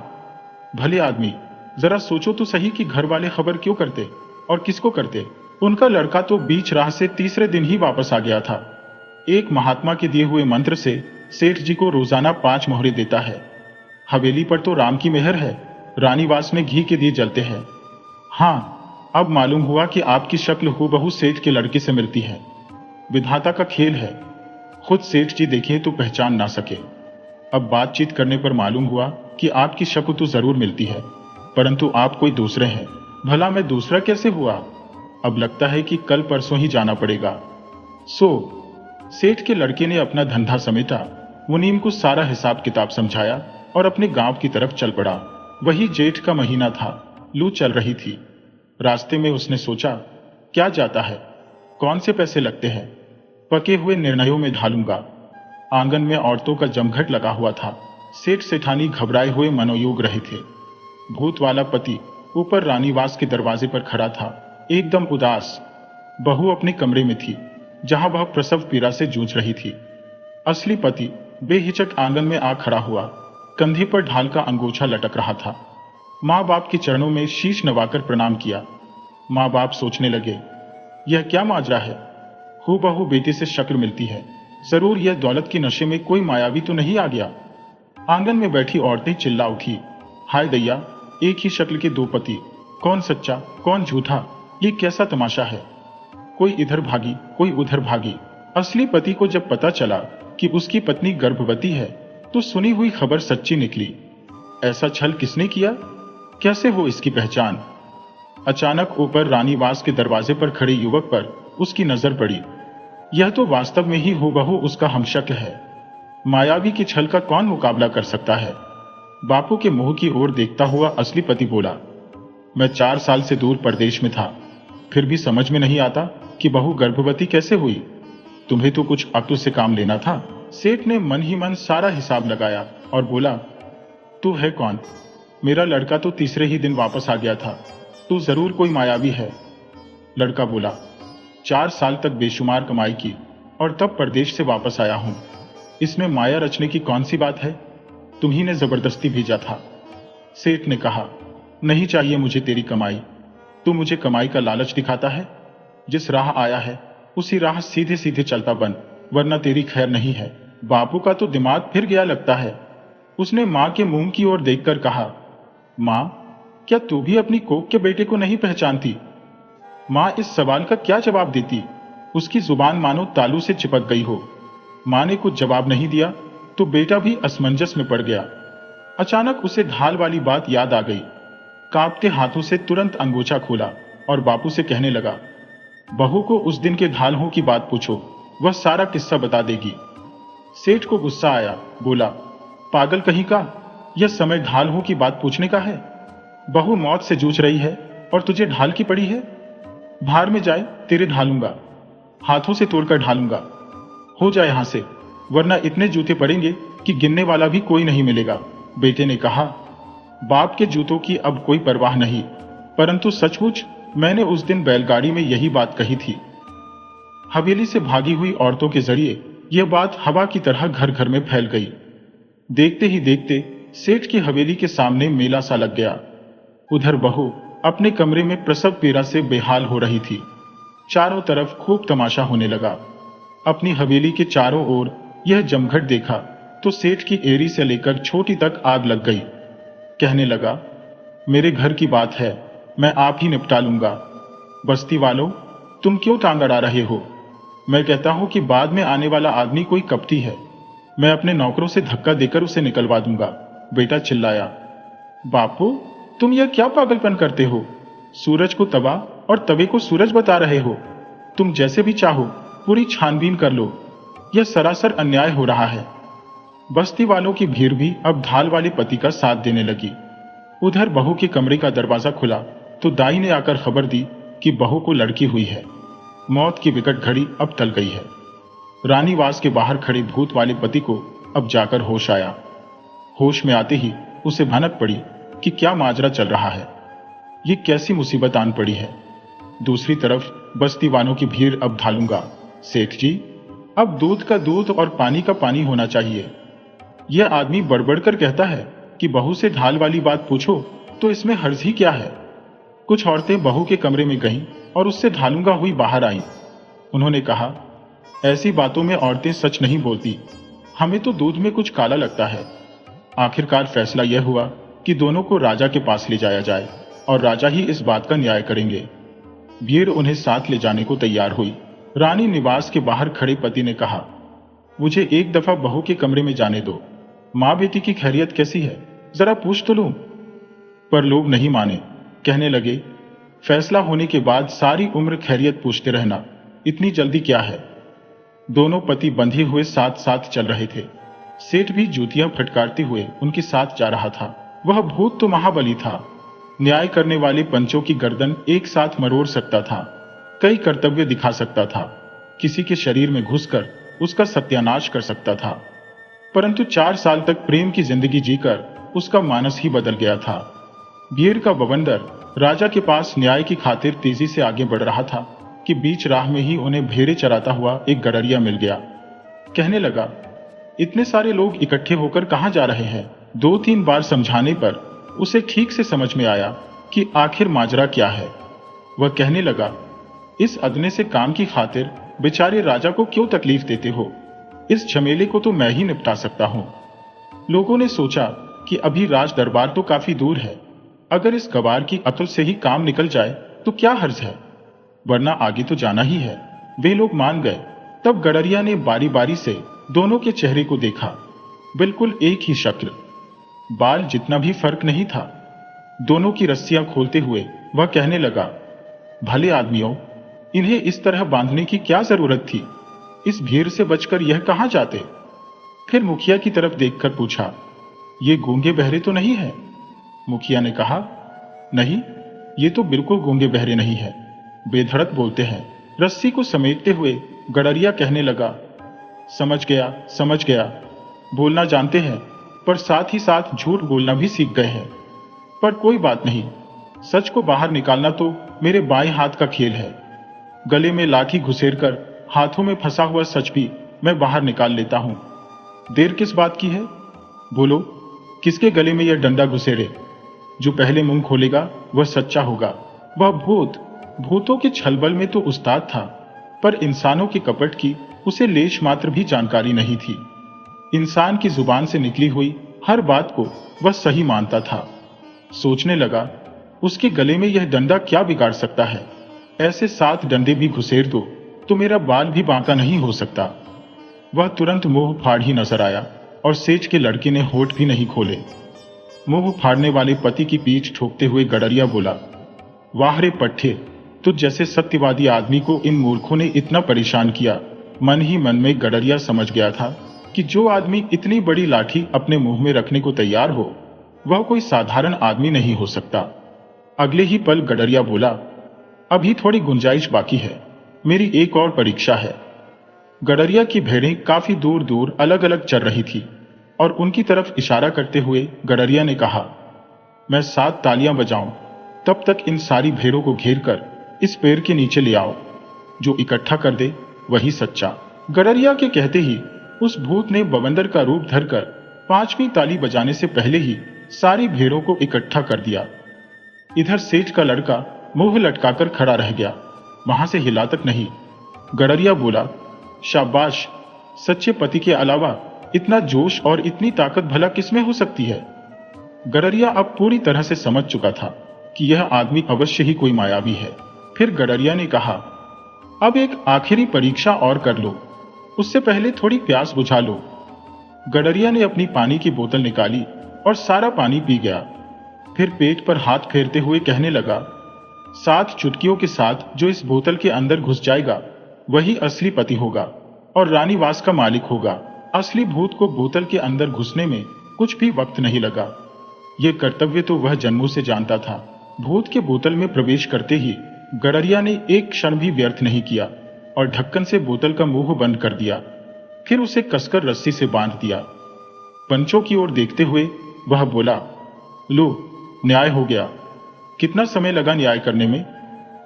भले आदमी, जरा सोचो तो सही कि घर वाले खबर क्यों करते और किसको करते। उनका लड़का तो बीच राह से तीसरे दिन ही वापस आ गया था। एक महात्मा के दिए हुए मंत्र से सेठ जी को रोजाना 5 मोहरे देता है। हवेली पर तो राम की मेहर है, रानीवास में घी के दिए जलते हैं। हाँ, अब मालूम हुआ कि आपकी शक्ल हूबहू सेठ के लड़के से मिलती है। विधाता का खेल है, खुद सेठ जी देखें तो पहचान ना सके। अब बातचीत करने पर मालूम हुआ कि आपकी शक्ल तो जरूर मिलती है, परंतु आप कोई दूसरे हैं। भला मैं दूसरा कैसे हुआ? अब लगता है कि कल परसों ही जाना पड़ेगा। सेठ के लड़के ने अपना धंधा समेटा, मुनीम को सारा हिसाब किताब समझाया और अपने गांव की तरफ चल पड़ा। वही जेठ का महीना था, लू चल रही थी। रास्ते में उसने सोचा, क्या जाता है, कौन से पैसे लगते हैं, पके हुए निर्णयों में ढालूंगा। आंगन में औरतों का जमघट लगा हुआ था। सेठ सेठानी घबराए हुए मनोयोग रहे थे। भूत वाला पति ऊपर रानीवास के दरवाजे पर खड़ा था, एकदम उदास। बहू अपने कमरे में थी, जहां वह प्रसव पीड़ा से जूझ रही थी। असली पति बेहिचक आंगन में आ खड़ा हुआ, कंधे पर ढाल का अंगोछा लटक रहा था। माँ बाप के चरणों में शीश नवाकर प्रणाम किया। माँ बाप सोचने लगे, यह क्या माजरा है, हूबहू बेटे से शक्ल मिलती है, जरूर यह दौलत के नशे में कोई मायावी तो नहीं आ गया। आंगन में बैठी औरतें चिल्ला उठी, हाय दैया, एक ही शक्ल के दो पति, कौन सच्चा कौन झूठा, ये कैसा तमाशा है। कोई इधर भागी कोई उधर भागी। असली पति को जब पता चला कि उसकी पत्नी गर्भवती है तो सुनी हुई खबर सच्ची निकली। ऐसा छल किसने किया, कैसे हो इसकी पहचान? अचानक ऊपर रानीवास के दरवाजे पर खड़े युवक पर उसकी नजर पड़ी। यह तो वास्तव में ही हूबहू उसका हमशक्ल है। मायावी की छल का कौन मुकाबला कर सकता है? बापू के मुंह की ओर देखता हुआ असली पति बोला, मैं 4 साल से दूर परदेश में था, फिर भी समझ में नहीं आता कि बहू गर्भवती कैसे हुई। तुम्हें तो कुछ अक्ल से काम लेना था। सेठ ने मन ही मन सारा हिसाब लगाया और बोला, तू है कौन? मेरा लड़का तो तीसरे ही दिन वापस आ गया था, तू जरूर कोई मायावी है। लड़का बोला, 4 साल तक बेशुमार कमाई की और तब परदेश से वापस आया हूं। इसमें माया रचने की कौन सी बात है? तुम्ही ने जबरदस्ती भेजा था। सेठ ने कहा, नहीं चाहिए मुझे तेरी कमाई। तू मुझे कमाई का लालच दिखाता है। जिस राह आया है उसी राह सीधे सीधे चलता बन, वरना तेरी खैर नहीं है। बापू का तो दिमाग फिर गया लगता है। उसने मां के मुंह की ओर देखकर कहा, मां, क्या तू भी अपनी कोख के बेटे को नहीं पहचानती? मां इस सवाल का क्या जवाब देती? उसकी जुबान मानो तालू से चिपक गई हो। मां ने कुछ जवाब नहीं दिया तो बेटा भी असमंजस में पड़ गया। अचानक उसे ढाल वाली बात याद आ गई। कांपते हाथों से तुरंत अंगोछा खोला और बापू से कहने लगा, बहू को उस दिन के ढालहों की बात पूछो, वह सारा किस्सा बता देगी। सेठ को गुस्सा आया, बोला, पागल कहीं का, यह समय ढालहों की बात पूछने का है? बहू मौत से जूझ रही है और तुझे ढाल की पड़ी है? भार में जाए, तेरे ढालूंगा, हाथों से तोड़कर ढालूंगा। हो जाए यहां से, वरना इतने जूते पड़ेंगे कि गिनने वाला भी कोई नहीं मिलेगा। बेटे ने कहा, बाप के जूतों की अब कोई परवाह नहीं, परंतु सचमुच मैंने उस दिन बैलगाड़ी में यही बात कही थी। हवेली से भागी हुई औरतों के जरिए यह बात हवा की तरह घर घर में फैल गई। देखते ही देखते सेठ की हवेली के सामने मेला सा लग गया। उधर बहू अपने कमरे में प्रसव पीड़ा से बेहाल हो रही थी। चारों तरफ खूब तमाशा होने लगा। अपनी हवेली के चारों ओर यह जमघट देखा तो सेठ की एड़ी से लेकर छोटी तक आग लग गई। कहने लगा, मेरे घर की बात है, मैं आप ही निपटा लूंगा। बस्ती वालों, तुम क्यों टांग अड़ा रहे हो? मैं कहता हूं कि बाद में आने वाला आदमी कोई कपटी है। मैं अपने नौकरों से धक्का देकर उसे निकलवा दूंगा। बेटा चिल्लाया, बापू, तुम यह क्या पागलपन करते हो? सूरज को तवा और तवे को सूरज बता रहे हो। तुम जैसे भी चाहो पूरी छानबीन कर लो, यह सरासर अन्याय हो रहा है। बस्ती वालों की भीड़ भी अब ढाल वाले पति का साथ देने लगी। उधर बहू के कमरे का दरवाजा खुला तो दाई ने आकर खबर दी कि बहू को लड़की हुई है। मौत की विकट घड़ी अब टल गई है। रानीवास के बाहर खड़े भूत वाले पति को अब जाकर होश आया। होश में आते ही उसे भनक पड़ी कि क्या माजरा चल रहा है, ये कैसी मुसीबत आन पड़ी है। दूसरी तरफ बस्ती वालों की भीड़ अब ढालूंगा, सेठ जी, अब दूध का दूध और पानी का पानी होना चाहिए। यह आदमी बड़बड़ कर कहता है कि बहू से ढाल वाली बात पूछो, तो इसमें हर्ज ही क्या है। कुछ औरतें बहू के कमरे में गईं और उससे ढालूंगा हुई बाहर आईं। उन्होंने कहा, ऐसी बातों में औरतें सच नहीं बोलती, हमें तो दूध में कुछ काला लगता है। आखिरकार फैसला यह हुआ कि दोनों को राजा के पास ले जाया जाए और राजा ही इस बात का न्याय करेंगे। भीड़ उन्हें साथ ले जाने को तैयार हुई। रानी निवास के बाहर खड़े पति ने कहा, मुझे एक दफा बहू के कमरे में जाने दो। माँ बेटी की खैरियत कैसी है जरा पूछ तो लूं। पर लोग नहीं माने, कहने लगे, फैसला होने के बाद सारी उम्र खैरियत पूछते रहना, इतनी जल्दी क्या है। दोनों पति बंधे हुए साथ साथ चल रहे थे। सेठ भी जूतियां फटकारते हुए उनके साथ जा रहा था। वह भूत तो महाबली था। न्याय करने वाले पंचों की गर्दन एक साथ मरोड़ सकता था, कई कर्तव्य दिखा सकता था, किसी के शरीर में घुसकर उसका सत्यानाश कर सकता था। परंतु 4 साल तक प्रेम की जिंदगी जीकर उसका मानस ही बदल गया था। भीड़ का बवंडर राजा के पास न्याय की खातिर तेजी से आगे बढ़ रहा था कि बीच राह में ही उन्हें भेड़े चराता हुआ एक गडरिया मिल गया। कहने लगा, इतने सारे लोग इकट्ठे होकर कहां जा रहे हैं। 2-3 बार समझाने पर उसे ठीक से समझ में आया कि आखिर माजरा क्या है। वह कहने लगा, इस अदने से काम की खातिर बेचारे राजा को क्यों तकलीफ देते हो। इस झमेले को तो मैं ही निपटा सकता हूं। लोगों ने सोचा कि अभी राज दरबार तो काफी दूर है, अगर इस गवार की अकल से ही काम निकल जाए तो क्या हर्ज है, वरना आगे तो जाना ही है। वे लोग मान गए। तब गडरिया ने बारी बारी से दोनों के चेहरे को देखा, बिल्कुल एक ही शक्ल, बाल जितना भी फर्क नहीं था। दोनों की रस्सियां खोलते हुए वह कहने लगा, भले आदमियों, इन्हें इस तरह बांधने की क्या जरूरत थी। इस भीड़ से बचकर यह कहां जाते। फिर मुखिया की तरफ देखकर पूछा, ये गूंगे बहरे तो नहीं है। मुखिया ने कहा, नहीं, ये तो बिल्कुल गूंगे बहरे नहीं है, बेधड़क बोलते हैं। रस्सी को समेटते हुए गडरिया कहने लगा, समझ गया, बोलना जानते हैं, पर साथ ही साथ झूठ बोलना भी सीख गए हैं। पर कोई बात नहीं, सच को बाहर निकालना तो मेरे बाएं हाथ का खेल है। गले में लाठी घुसेरकर हाथों में फंसा हुआ सच भी मैं बाहर निकाल लेता हूं। देर किस बात की है, बोलो, किसके गले में यह डंडा घुसेरे। जो पहले मुंह खोलेगा वह सच्चा होगा। वह भूतों के छलबल में तो उस्ताद था, पर इंसानों के कपट की उसे लेश मात्र भी जानकारी नहीं थी। इंसान की जुबान से निकली हुई हर बात को वह सही मानता था। सोचने लगा, उसके गले में यह डंडा क्या बिगाड़ सकता है। ऐसे 7 डंडे भी घुसेर दो तो मेरा बाल भी बांका नहीं हो सकता। वह तुरंत मुंह फाड़ ही नजर आया और सेठ के लड़के ने होठ भी नहीं खोले। मुंह फाड़ने वाले पति की पीठ ठोकते हुए गडरिया बोला, वाह रे पट्टे, तुझ जैसे सत्यवादी आदमी को इन मूर्खों ने इतना परेशान किया। मन ही मन में गडरिया समझ गया था कि जो आदमी इतनी बड़ी लाठी अपने मुंह में रखने को तैयार हो, वह कोई साधारण आदमी नहीं हो सकता। अगले ही पल गडरिया बोला, अभी थोड़ी गुंजाइश बाकी है, मेरी एक और परीक्षा है। गडरिया की भेड़ें काफी दूर दूर अलग अलग चल रही थी और उनकी तरफ इशारा करते हुए गडरिया ने कहा, मैं 7 तालियां बजाऊं, तब तक इन सारी भेड़ों को घेर कर इस पेड़ के नीचे ले आओ। जो इकट्ठा कर दे वही सच्चा। गडरिया के कहते ही उस भूत ने बवंडर का रूप धरकर 5वीं ताली बजाने से पहले ही सारी भेड़ों को इकट्ठा कर दिया। इधर सेठ का लड़का मुंह लटकाकर खड़ा रह गया, वहां से हिला तक नहीं। गडरिया बोला, शाबाश, सच्चे पति के अलावा इतना जोश और इतनी ताकत भला किसमें हो सकती है। गडरिया अब पूरी तरह से समझ चुका था कि यह आदमी अवश्य ही कोई मायावी है। फिर गडरिया ने कहा, अब एक आखिरी परीक्षा और कर लो, उससे पहले थोड़ी प्यास बुझा लो। गडरिया ने अपनी पानी की बोतल निकाली और सारा पानी पी गया। फिर पेट पर हाथ फेरते हुए कहने लगा, 7 चुटकियों के साथ जो इस बोतल के अंदर घुस जाएगा वही असली पति होगा और रानीवास का मालिक होगा। असली भूत को बोतल के अंदर घुसने में कुछ भी वक्त नहीं लगा। यह कर्तव्य तो वह जन्मों से जानता था। भूत के बोतल में प्रवेश करते ही गडरिया ने एक क्षण भी व्यर्थ नहीं किया और ढक्कन से बोतल का मुंह बंद कर दिया। फिर उसे कसकर रस्सी से बांध दिया। पंचों की ओर देखते हुए वह बोला, लो, न्याय हो गया। कितना समय लगा न्याय करने में।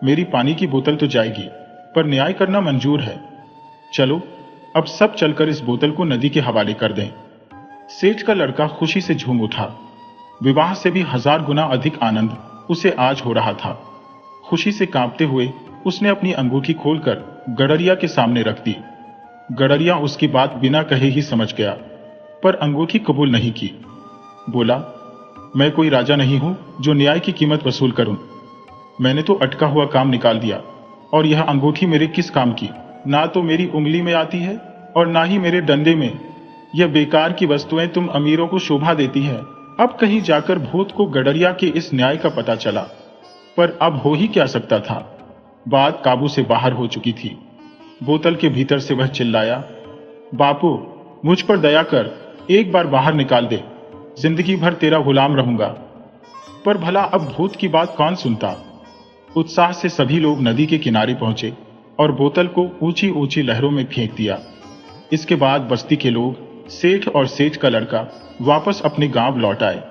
मेरी पानी की बोतल तो जाएगी, पर न्याय करना मंजूर है। चलो, अब सब चलकर इस बोतल को नदी के हवाले कर दें। सेठ का लड़का खुशी से झूम उठा। विवाह से भी 1000 गुना अधिक आनंद उसे आज हो रहा था। खुशी से कांपते हुए उसने अपनी अंगूठी खोलकर गडरिया के सामने रख दी। गडरिया उसकी बात बिना कहे ही समझ गया, पर अंगूठी कबूल नहीं की। बोला, मैं कोई राजा नहीं हूं जो न्याय की कीमत वसूल करूं। मैंने तो अटका हुआ काम निकाल दिया, और यह अंगूठी मेरे किस काम की। ना तो मेरी उंगली में आती है और ना ही मेरे डंडे में। यह बेकार की वस्तुएं तुम अमीरों को शोभा देती है, अब कहीं जाकर भूत को गडरिया के इस न्याय का पता चला, पर अब हो ही क्या सकता था। बात काबू से बाहर हो चुकी थी। बोतल के भीतर से वह चिल्लाया, बापू, मुझ पर दया कर, एक बार बाहर निकाल दे, जिंदगी भर तेरा गुलाम रहूंगा। पर भला अब भूत की बात कौन सुनता। उत्साह से सभी लोग नदी के किनारे पहुंचे और बोतल को ऊंची ऊंची लहरों में फेंक दिया। इसके बाद बस्ती के लोग, सेठ और सेठ का लड़का वापस अपने गांव लौट आए।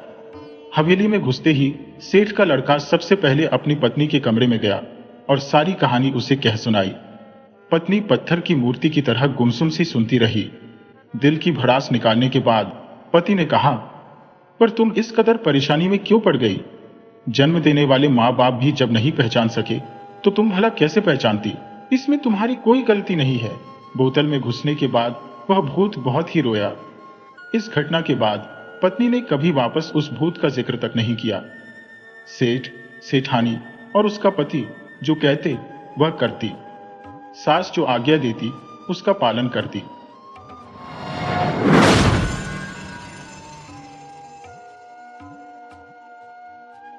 हवेली में घुसते ही सेठ का लड़का सबसे पहले अपनी पत्नी के कमरे में गया और सारी कहानी उसे कह सुनाई। पत्नी पत्थर की मूर्ति की तरह गुमसुम सी सुनती रही। दिल की भड़ास निकालने के बाद पति ने कहा, पर तुम इस कदर परेशानी में क्यों पड़ गई। जन्म देने वाले माँ बाप भी जब नहीं पहचान सके तो तुम भला कैसे पहचानती। इसमें तुम्हारी कोई गलती नहीं है। बोतल में घुसने के बाद वह भूत बहुत ही रोया। इस घटना के बाद पत्नी ने कभी वापस उस भूत का जिक्र तक नहीं किया। सेठ, सेठानी और उसका पति जो कहते वह करती। सास जो आज्ञा देती उसका पालन करती।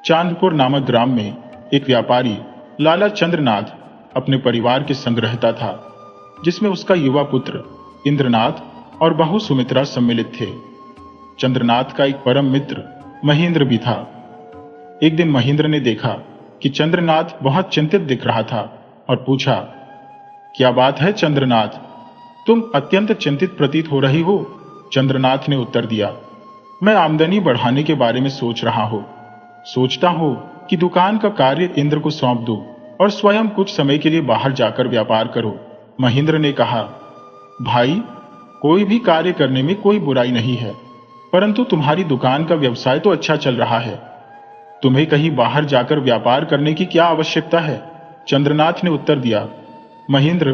चांदपुर नामक ग्राम में एक व्यापारी लाला चंद्रनाथ अपने परिवार के संग रहता था, जिसमें उसका युवा पुत्र इंद्रनाथ और बहू सुमित्रा सम्मिलित थे। चंद्रनाथ का एक परम मित्र महेंद्र भी था। एक दिन महेंद्र ने देखा कि चंद्रनाथ बहुत चिंतित दिख रहा था और पूछा, क्या बात है चंद्रनाथ, तुम अत्यंत चिंतित प्रतीत हो रही हो। चंद्रनाथ ने उत्तर दिया, मैं आमदनी बढ़ाने के बारे में सोच रहा हूं। सोचता हूं कि दुकान का कार्य इंद्र को सौंप दूं और स्वयं कुछ समय के लिए बाहर जाकर व्यापार करो। महेंद्र ने कहा, भाई, कोई भी कार्य करने में कोई बुराई नहीं है, परंतु तुम्हारी दुकान का व्यवसाय तो अच्छा चल रहा है। तुम्हें कहीं बाहर जाकर व्यापार करने की क्या आवश्यकता है। चंद्रनाथ ने उत्तर दिया, महेंद्र,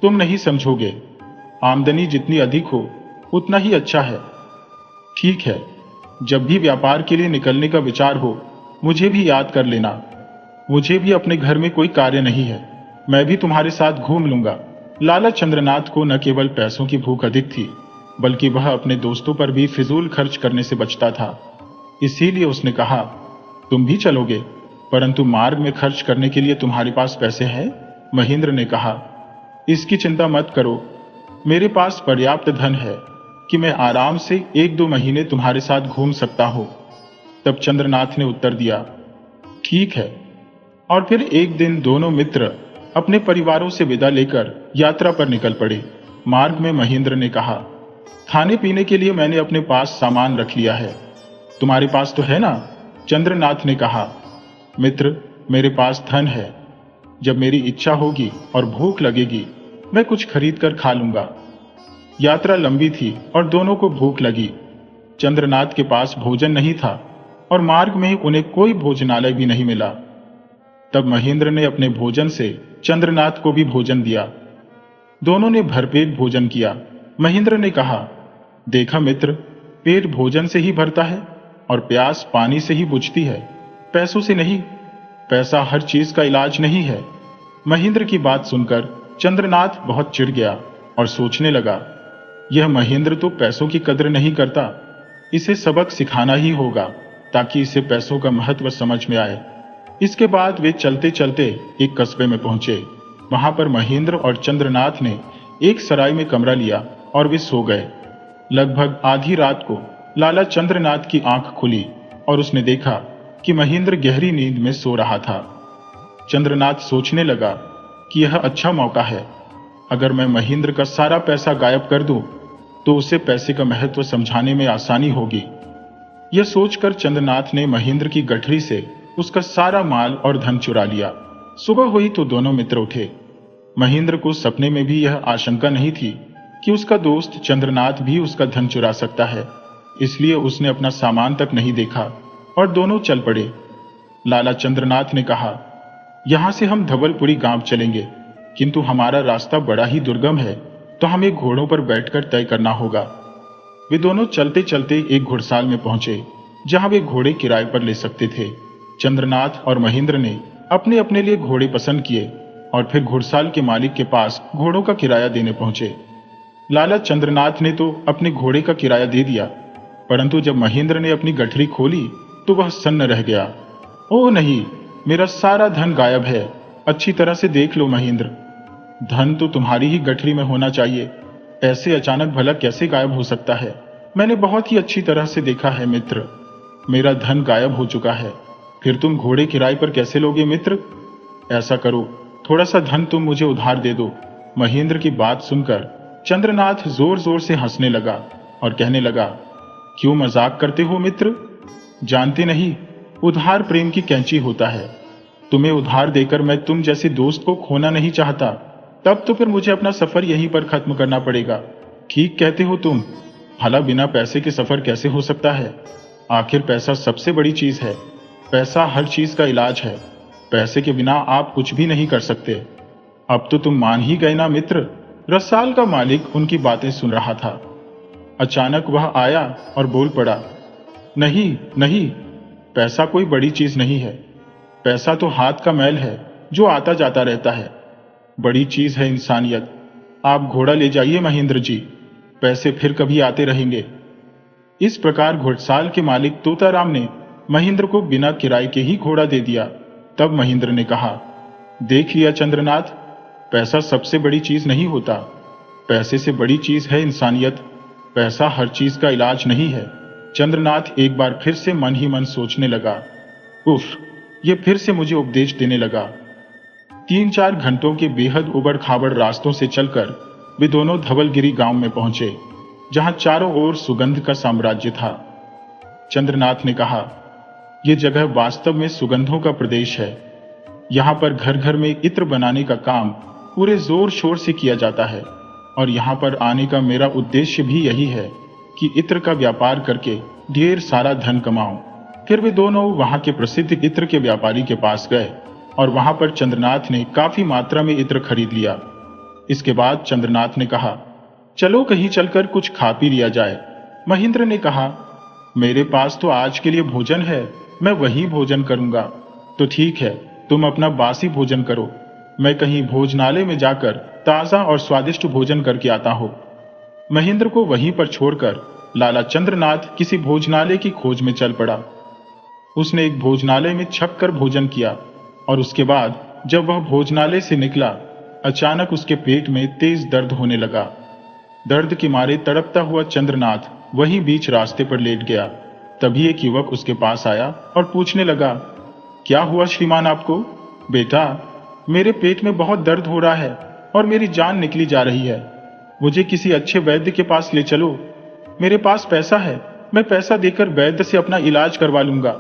तुम नहीं समझोगे। आमदनी जितनी अधिक हो उतना ही अच्छा है। ठीक है, जब भी व्यापार के लिए निकलने का विचार हो मुझे भी याद कर लेना। मुझे भी अपने घर में कोई कार्य नहीं है, मैं भी तुम्हारे साथ घूम लूंगा। लाला चंद्रनाथ को न केवल पैसों की भूख अधिक थी, बल्कि वह अपने दोस्तों पर भी फिजूल खर्च करने से बचता था। इसीलिए उसने कहा, तुम भी चलोगे, परंतु मार्ग में खर्च करने के लिए तुम्हारे पास पैसे हैं। महेंद्र ने कहा, इसकी चिंता मत करो, मेरे पास पर्याप्त धन है कि मैं आराम से 1-2 महीने तुम्हारे साथ घूम सकता हूं। तब चंद्रनाथ ने उत्तर दिया, ठीक है। और फिर एक दिन दोनों मित्र अपने परिवारों से विदा लेकर यात्रा पर निकल पड़े। मार्ग में महेंद्र ने कहा, खाने पीने के लिए मैंने अपने पास सामान रख लिया है, तुम्हारे पास तो है ना। चंद्रनाथ ने कहा, मित्र, मेरे पास धन है, जब मेरी इच्छा होगी और भूख लगेगी मैं कुछ खरीद कर खा लूंगा। यात्रा लंबी थी और दोनों को भूख लगी। चंद्रनाथ के पास भोजन नहीं था और मार्ग में उन्हें कोई भोजनालय भी नहीं मिला। तब महेंद्र ने अपने भोजन से चंद्रनाथ को भी भोजन दिया। दोनों ने भरपेट भोजन किया। महेंद्र ने कहा, देखा मित्र, पेट भोजन से ही भरता है और प्यास पानी से ही बुझती है, पैसों से नहीं। पैसा हर चीज का इलाज नहीं है। महेंद्र की बात सुनकर चंद्रनाथ बहुत चिढ़ गया और सोचने लगा, यह महेंद्र तो पैसों की कद्र नहीं करता, इसे सबक सिखाना ही होगा ताकि इसे पैसों का महत्व समझ में आए। इसके बाद वे चलते चलते एक कस्बे में पहुंचे। वहां पर महेंद्र और चंद्रनाथ ने एक सराय में कमरा लिया और वे सो गए। लगभग आधी रात को लाला चंद्रनाथ की आंख खुली और उसने देखा कि महेंद्र गहरी नींद में सो रहा था। चंद्रनाथ सोचने लगा कि यह अच्छा मौका है, अगर मैं महेंद्र का सारा पैसा गायब कर दूं तो उसे पैसे का महत्व समझाने में आसानी होगी। यह सोचकर चंद्रनाथ ने महेंद्र की गठरी से उसका सारा माल और धन चुरा लिया। सुबह हुई तो दोनों मित्र उठे। महेंद्र को सपने में भी यह आशंका नहीं थी कि उसका दोस्त चंद्रनाथ भी उसका धन चुरा सकता है, इसलिए उसने अपना सामान तक नहीं देखा और दोनों चल पड़े। लाला चंद्रनाथ ने कहा, यहां से हम धवलपुरी गांव चलेंगे, किंतु हमारा रास्ता बड़ा ही दुर्गम है, तो हमें घोड़ों पर बैठकर तय करना होगा। वे दोनों चलते चलते एक घुड़साल में पहुंचे, जहां वे घोड़े किराए पर ले सकते थे। चंद्रनाथ और महेंद्र ने अपने अपने लिए घोड़े पसंद किए और फिर घुड़साल के मालिक के पास घोड़ों का किराया देने पहुंचे। लाला चंद्रनाथ ने तो अपने घोड़े का किराया दे दिया, परंतु जब महेंद्र ने अपनी गठरी खोली तो वह सन्न रह गया। ओह नहीं, मेरा सारा धन गायब है। अच्छी तरह से देख लो महेंद्र, धन तो तुम्हारी ही गठरी में होना चाहिए, ऐसे अचानक भला कैसे गायब हो सकता है? मैंने बहुत ही अच्छी तरह से देखा है मित्र, मेरा धन गायब हो चुका है। फिर तुम घोड़े किराए पर कैसे लोगे मित्र? ऐसा करो, थोड़ा सा धन तुम मुझे उधार दे दो। महेंद्र की बात सुनकर चंद्रनाथ जोर जोर से हंसने लगा और कहने लगा, क्यों मजाक करते हो मित्र? जानते नहीं, उधार प्रेम की कैंची होता है। तुम्हें उधार देकर मैं तुम जैसे दोस्त को खोना नहीं चाहता, तब तो फिर मुझे अपना सफर यहीं पर खत्म करना पड़ेगा। ठीक कहते हो तुम, भला बिना पैसे के सफर कैसे हो सकता है? आखिर पैसा सबसे बड़ी चीज है, पैसा हर चीज का इलाज है। पैसे के बिना आप कुछ भी नहीं कर सकते। अब तो तुम मान ही गए ना मित्र? रसाल का मालिक उनकी बातें सुन रहा था। अचानक वह आया और बोल पड़ा, नहीं नहीं, पैसा कोई बड़ी चीज नहीं है। पैसा तो हाथ का मैल है जो आता जाता रहता है। बड़ी चीज है इंसानियत। आप घोड़ा ले जाइए महेंद्र जी, पैसे फिर कभी आते रहेंगे। इस प्रकार घुड़साल के मालिक तोताराम ने महेंद्र को बिना किराए के ही घोड़ा दे दिया। तब महेंद्र ने कहा, देख लिया चंद्रनाथ, पैसा सबसे बड़ी चीज नहीं होता, पैसे से बड़ी चीज है इंसानियत। पैसा हर चीज का इलाज नहीं है। चंद्रनाथ एक बार फिर से मन ही मन सोचने लगा। उफ, ये फिर से मुझे उपदेश देने लगा। 3-4 घंटों के बेहद उबड़ खाबड़ रास्तों से चलकर वे दोनों धवलगिरी गांव में पहुंचे, जहां चारों ओर सुगंध का साम्राज्य था। चंद्रनाथ ने कहा, यह जगह वास्तव में सुगंधों का प्रदेश है। यहां पर घर घर में इत्र बनाने का काम पूरे जोर शोर से किया जाता है, और यहां पर आने का मेरा उद्देश्य भी यही है कि इत्र का व्यापार करके ढेर सारा धन कमाऊं। फिर वे दोनों वहां के प्रसिद्ध इत्र के व्यापारी के पास गए और वहां पर चंद्रनाथ ने काफी मात्रा में इत्र खरीद लिया। इसके बाद चंद्रनाथ ने कहा, चलो कहीं चलकर कुछ खा पी लिया जाए। महेंद्र ने कहा, मेरे पास तो आज के लिए भोजन है, मैं वही भोजन करूंगा। तो ठीक है, तुम अपना बासी भोजन करो, मैं कहीं भोजनालय में जाकर ताजा और स्वादिष्ट भोजन करके आता हूं। महेंद्र को वहीं पर छोड़कर लाला चंद्रनाथ किसी भोजनालय की खोज में चल पड़ा। उसने एक भोजनालय में छप कर भोजन किया और उसके बाद जब वह भोजनालय से निकला, अचानक उसके पेट में तेज दर्द होने लगा। दर्द के मारे तड़पता हुआ चंद्रनाथ वहीं बीच रास्ते पर लेट गया। तभी एक युवक उसके पास आया और पूछने लगा, क्या हुआ श्रीमान आपको? बेटा, मेरे पेट में बहुत दर्द हो रहा है और मेरी जान निकली जा रही है। मुझे किसी अच्छे वैद्य के पास ले चलो। मेरे पास पैसा है, मैं पैसा देकर वैद्य से अपना इलाज करवा लूंगा।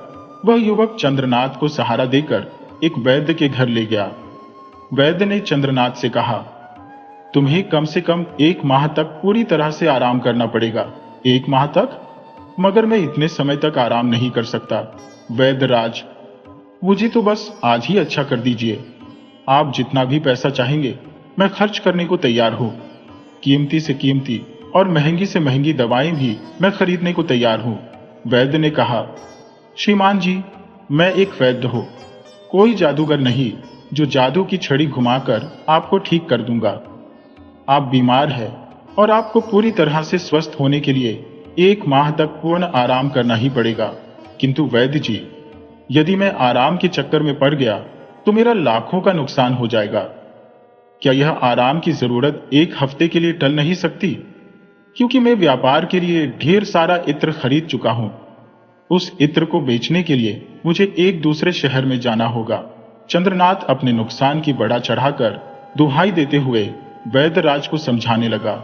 वह युवक चंद्रनाथ को सहारा देकर एक वैद्य के घर ले गया। वैद्य ने चंद्रनाथ से कहा, तुम्हें कम से कम 1 माह तक पूरी तरह से आराम करना पड़ेगा। 1 माह तक? मगर मैं इतने समय तक आराम नहीं कर सकता वैद्य राज, मुझे तो बस आज ही अच्छा कर दीजिए। आप जितना भी पैसा चाहेंगे मैं खर्च करने को तैयार हूं। कीमती से कीमती और महंगी से महंगी दवाएं भी मैं खरीदने को तैयार हूं। वैद्य ने कहा, श्रीमान जी, मैं एक वैद्य हूं, कोई जादूगर नहीं जो जादू की छड़ी घुमाकर आपको ठीक कर दूंगा। आप बीमार हैं और आपको पूरी तरह से स्वस्थ होने के लिए 1 माह तक पूर्ण आराम करना ही पड़ेगा। किंतु वैद्य जी, यदि मैं आराम के चक्कर में पड़ गया तो मेरा लाखों का नुकसान हो जाएगा। क्या यह आराम की जरूरत 1 हफ्ते के लिए टल नहीं सकती? क्योंकि मैं व्यापार के लिए ढेर सारा इत्र खरीद चुका हूं। उस इत्र को बेचने के लिए मुझे एक दूसरे शहर में जाना होगा। चंद्रनाथ अपने नुकसान की बड़ा चढ़ाकर दुहाई देते हुए वैद्यराज को समझाने लगा,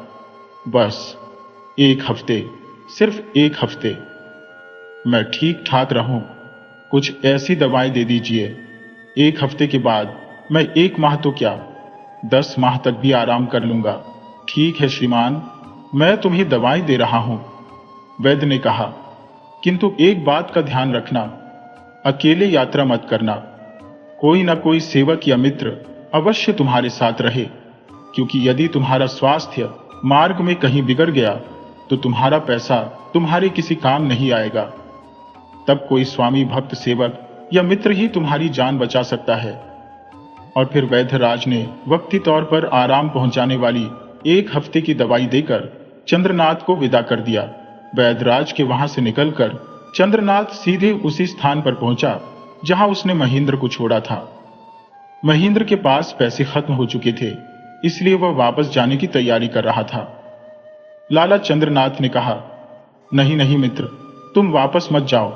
बस 1 हफ्ते, सिर्फ 1 हफ्ते, मैं ठीक ठाक रहूं, कुछ ऐसी दवाएं दे दीजिए। 1 हफ्ते के बाद मैं 1 माह तो क्या, 10 माह तक भी आराम कर लूंगा। ठीक है श्रीमान, मैं तुम्हें दवाएं दे रहा हूं, वैद्य ने कहा। किंतु एक बात का ध्यान रखना, अकेले यात्रा मत करना। कोई ना कोई सेवक या मित्र अवश्य तुम्हारे साथ रहे, क्योंकि यदि तुम्हारा स्वास्थ्य मार्ग में कहीं बिगड़ गया तो तुम्हारा पैसा तुम्हारे किसी काम नहीं आएगा। तब कोई स्वामी भक्त सेवक या मित्र ही तुम्हारी जान बचा सकता है। और फिर वैद्यराज ने वक्ती तौर पर आराम पहुंचाने वाली 1 हफ्ते की दवाई देकर चंद्रनाथ को विदा कर दिया। वैद्यराज के वहां से निकलकर चंद्रनाथ सीधे उसी स्थान पर पहुंचा जहां उसने महेंद्र को छोड़ा था। महेंद्र के पास पैसे खत्म हो चुके थे, इसलिए वह वापस जाने की तैयारी कर रहा था। लाला चंद्रनाथ ने कहा, नहीं नहीं मित्र, तुम वापस मत जाओ।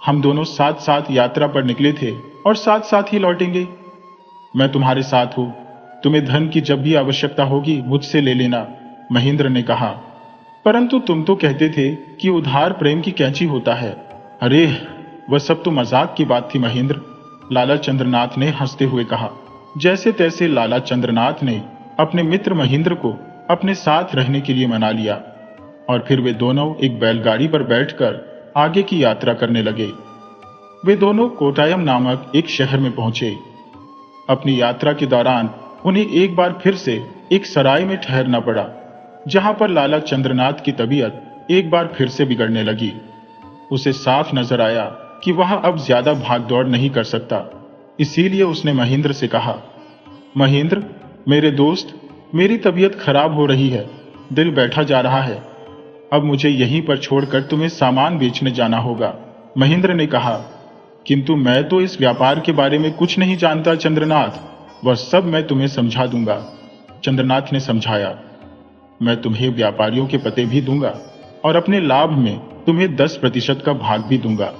हम दोनों साथ साथ यात्रा पर निकले थे और साथ साथ ही लौटेंगे। मैं तुम्हारे साथ हूं। तुम्हें धन की जब भी आवश्यकता होगी मुझसे ले लेना, महेंद्र ने कहा। परंतु तुम तो कहते थे कि उधार प्रेम की कैंची होता है। अरे, वह सब तो मजाक की बात थी महेंद्र, लाला चंद्रनाथ ने हंसते हुए कहा। जैसे तैसे लाला चंद्रनाथ ने अपने मित्र महेंद्र को अपने साथ रहने के लिए मना लिया और फिर वे दोनों एक बैलगाड़ी पर बैठकर आगे की यात्रा करने लगे। वे दोनों कोटायम नामक एक शहर में पहुंचे। अपनी यात्रा के दौरान उन्हें एक बार फिर से एक सराय में ठहरना पड़ा, जहां पर लाला चंद्रनाथ की तबीयत एक बार फिर से बिगड़ने लगी। उसे साफ नजर आया कि वह अब ज्यादा भागदौड़ नहीं कर सकता। इसीलिए उसने महेंद्र से कहा, महेंद्र मेरे दोस्त, मेरी तबीयत खराब हो रही है, दिल बैठा जा रहा है। अब मुझे यहीं पर छोड़कर तुम्हें सामान बेचने जाना होगा। महेंद्र ने कहा, किंतु मैं तो इस व्यापार के बारे में कुछ नहीं जानता चंद्रनाथ, वह सब मैं तुम्हें समझा दूंगा। चंद्रनाथ ने समझाया, मैं तुम्हें व्यापारियों के पते भी दूंगा और अपने लाभ में तुम्हें 10% का भाग भी दूंगा।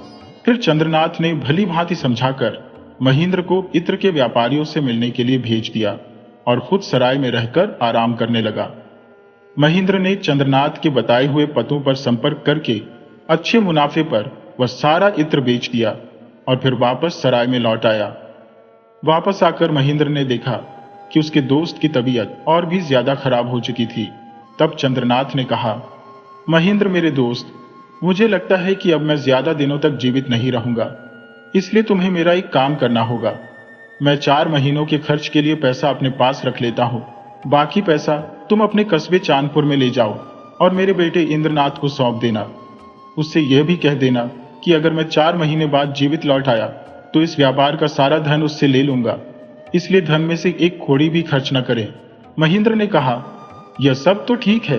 फिर चंद्रनाथ ने भली भांति समझाकर महेंद्र को इत्र के व्यापारियों से मिलने के लिए भेज दिया और खुद सराय में रहकर आराम करने लगा। महेंद्र ने चंद्रनाथ के बताए हुए पतों पर संपर्क करके अच्छे मुनाफे पर वह सारा इत्र बेच दिया और फिर वापस सराय में लौट आया। वापस आकर महेंद्र ने देखा कि उसके दोस्त की तबीयत और भी ज्यादा खराब हो चुकी थी। तब चंद्रनाथ ने कहा, महेंद्र मेरे दोस्त, मुझे लगता है कि अब मैं ज्यादा दिनों तक जीवित नहीं रहूंगा, इसलिए तुम्हें मेरा एक काम करना होगा। मैं 4 महीनों के खर्च के लिए पैसा अपने पास रख लेता हूँ। बाकी पैसा तुम अपने कस्बे चांदपुर में ले जाओ और मेरे बेटे इंद्रनाथ को सौंप देना। उससे यह भी कह देना कि अगर मैं 4 महीने बाद जीवित लौट आया तो इस व्यापार का सारा धन उससे ले लूंगा, इसलिए धन में से एक खोड़ी भी खर्च न करें। महेंद्र ने कहा, यह सब तो ठीक है,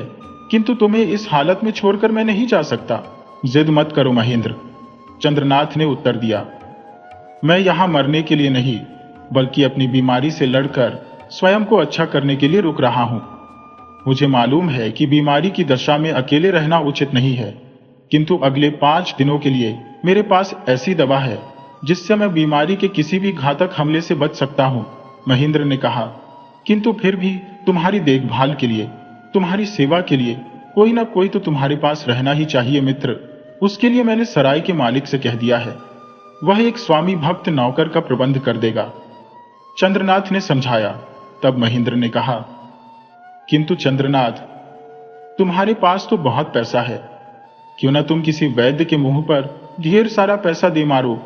किंतु तुम्हें इस हालत में छोड़कर मैं नहीं जा सकता। जिद मत करो महेंद्र, चंद्रनाथ ने उत्तर दिया। मैं यहां मरने के लिए नहीं, बल्कि अपनी बीमारी से लड़कर स्वयं को अच्छा करने के लिए रुक रहा हूं। मुझे मालूम है कि बीमारी की दशा में अकेले रहना उचित नहीं है, किंतु अगले 5 दिनों के लिए मेरे पास ऐसी दवा है जिससे मैं बीमारी के किसी भी घातक हमले से बच सकता हूं, महेंद्र ने कहा। किंतु फिर भी तुम्हारी देखभाल के लिए, तुम्हारी सेवा के लिए कोई ना कोई तो तुम्हारे पास रहना ही चाहिए मित्र। उसके लिए मैंने सराय के मालिक से कह दिया है, वह एक स्वामी भक्त नौकर का प्रबंध कर देगा, चंद्रनाथ ने समझाया। तब महेंद्र ने कहा, किंतु चंद्रनाथ, तुम्हारे पास तो बहुत पैसा है, क्यों ना तुम किसी वैद्य के मुंह पर ढेर सारा पैसा दे मारो,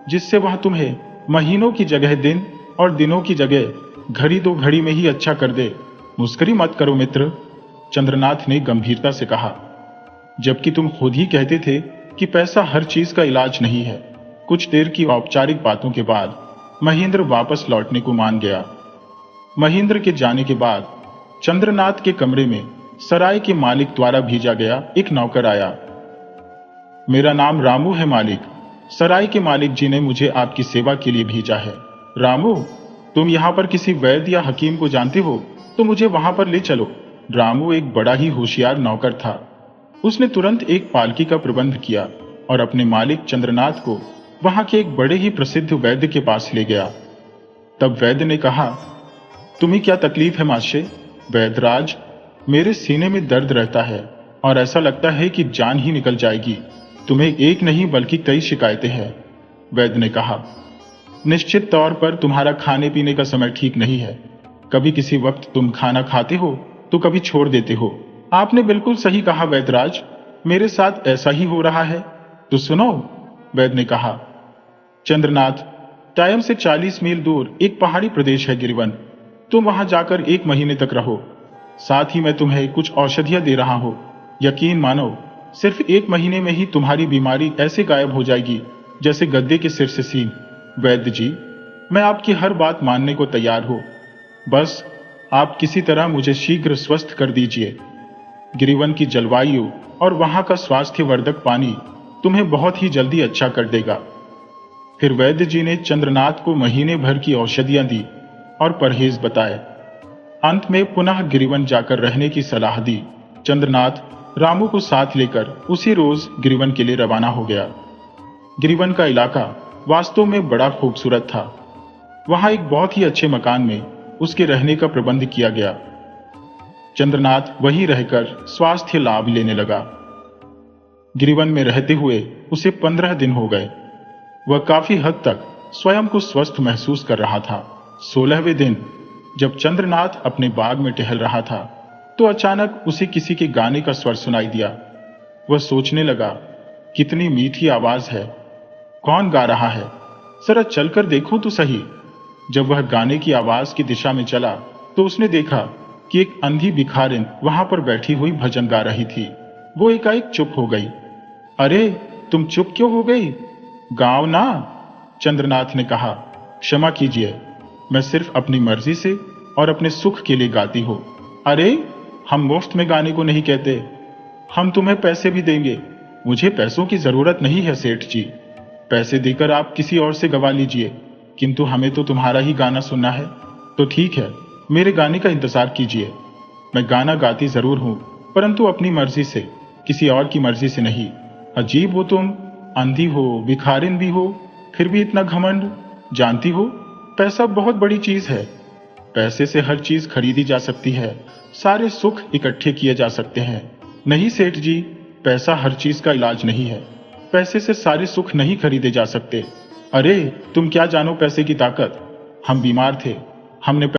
जिससे वह तुम्हें महीनों की जगह दिन और दिनों की जगह घड़ी 2 घड़ी में ही अच्छा कर दे। मुस्करी मत करो मित्र, चंद्रनाथ ने गंभीरता से कहा, जबकि तुम खुद ही कहते थे कि पैसा हर चीज का इलाज नहीं है। कुछ देर की औपचारिक बातों के बाद महेंद्र वापस लौटने को मान गया। महेंद्र के जाने के बाद चंद्रनाथ के कमरे में सराय के मालिक द्वारा भेजा गया एक नौकर आया। मेरा नाम रामू है मालिक, सराय के मालिक जी ने मुझे आपकी सेवा के लिए भेजा है। रामू, तुम यहाँ पर किसी वैद्य या हकीम को जानते हो तो मुझे वहां पर ले चलो। रामू एक बड़ा ही होशियार नौकर था। उसने तुरंत एक पालकी का प्रबंध किया और अपने मालिक चंद्रनाथ को वहां के एक बड़े ही प्रसिद्ध वैद्य के पास ले गया। तब वैद्य ने कहा, तुम्हें क्या तकलीफ है मास्टर? वैद्यराज, मेरे सीने में दर्द रहता है और ऐसा लगता है कि जान ही निकल जाएगी। तुम्हें एक नहीं बल्कि कई शिकायतें हैं, वैद्य ने कहा। निश्चित तौर पर तुम्हारा खाने पीने का समय ठीक नहीं है। कभी किसी वक्त तुम खाना खाते हो तो कभी छोड़ देते हो। आपने बिल्कुल सही कहा वैद्यराज, मेरे साथ ऐसा ही हो रहा है। तो सुनो, वैद्य ने कहा। चंद्रनाथ, टायम से 40 मील दूर एक पहाड़ी प्रदेश है गिरिवन। तुम वहां जाकर 1 महीने तक रहो। साथ ही मैं तुम्हें कुछ औषधियां दे रहा हूं। यकीन मानो, सिर्फ 1 महीने में ही तुम्हारी बीमारी ऐसे गायब हो जाएगी जैसे गद्दे के सिर से सींग। वैद्य जी, मैं आपकी हर बात मानने को तैयार हूं, बस आप किसी तरह मुझे शीघ्र स्वस्थ कर दीजिए। गिरिवन की जलवायु और वहां का स्वास्थ्यवर्धक पानी तुम्हें बहुत ही जल्दी अच्छा कर देगा। फिर वैद्य जी ने चंद्रनाथ को महीने भर की औषधियां दी और परहेज बताए। अंत में पुनः गिरिवन जाकर रहने की सलाह दी। चंद्रनाथ रामू को साथ लेकर उसी रोज गिरिवन के लिए रवाना हो गया। गिरिवन का इलाका वास्तव में बड़ा खूबसूरत था। वहां एक बहुत ही अच्छे मकान में उसके रहने का प्रबंध किया गया। चंद्रनाथ वहीं रहकर स्वास्थ्य लाभ लेने लगा। गिरिवन में रहते हुए उसे 15 दिन हो गए। वह काफी हद तक स्वयं को स्वस्थ महसूस कर रहा था। 16वें दिन जब चंद्रनाथ अपने बाग में टहल रहा था तो अचानक उसे किसी के गाने का स्वर सुनाई दिया। वह सोचने लगा, कितनी मीठी आवाज है, कौन गा रहा है, जरा चलकर देखूं तो सही। जब वह गाने की आवाज की दिशा में चला तो उसने देखा कि एक अंधी भिखारिन वहां पर बैठी हुई भजन गा रही थी। वो एकाएक चुप हो गई। अरे, तुम चुप क्यों हो गई? गाओ ना, चंद्रनाथ ने कहा। क्षमा कीजिए, मैं सिर्फ अपनी मर्जी से और अपने सुख के लिए गाती हूं। अरे, हम मुफ्त में गाने को नहीं कहते, हम तुम्हें पैसे भी देंगे। मुझे पैसों की जरूरत नहीं है सेठ जी, पैसे देकर आप किसी और से गवा लीजिए, किंतु हमें तो तुम्हारा ही गाना सुनना है। तो ठीक है, मेरे गाने का इंतजार कीजिए। मैं गाना गाती जरूर हूं, परंतु अपनी मर्जी से, किसी और की मर्जी से नहीं। अजीब हो तुम, अंधी हो, भिखारिन भी हो, फिर भी इतना घमंड। जानती हो, पैसा बहुत बड़ी चीज है। पैसे से हर चीज खरीदी जा सकती है, सारे सुख इकट्ठे किए जा सकते हैं। नहीं सेठ जी, पैसा हर चीज का इलाज नहीं है। पैसे से सारे सुख नहीं खरीदे जा सकते। अरे, तुम क्या जानो पैसे की ताकत। हम बीमार थे, हमने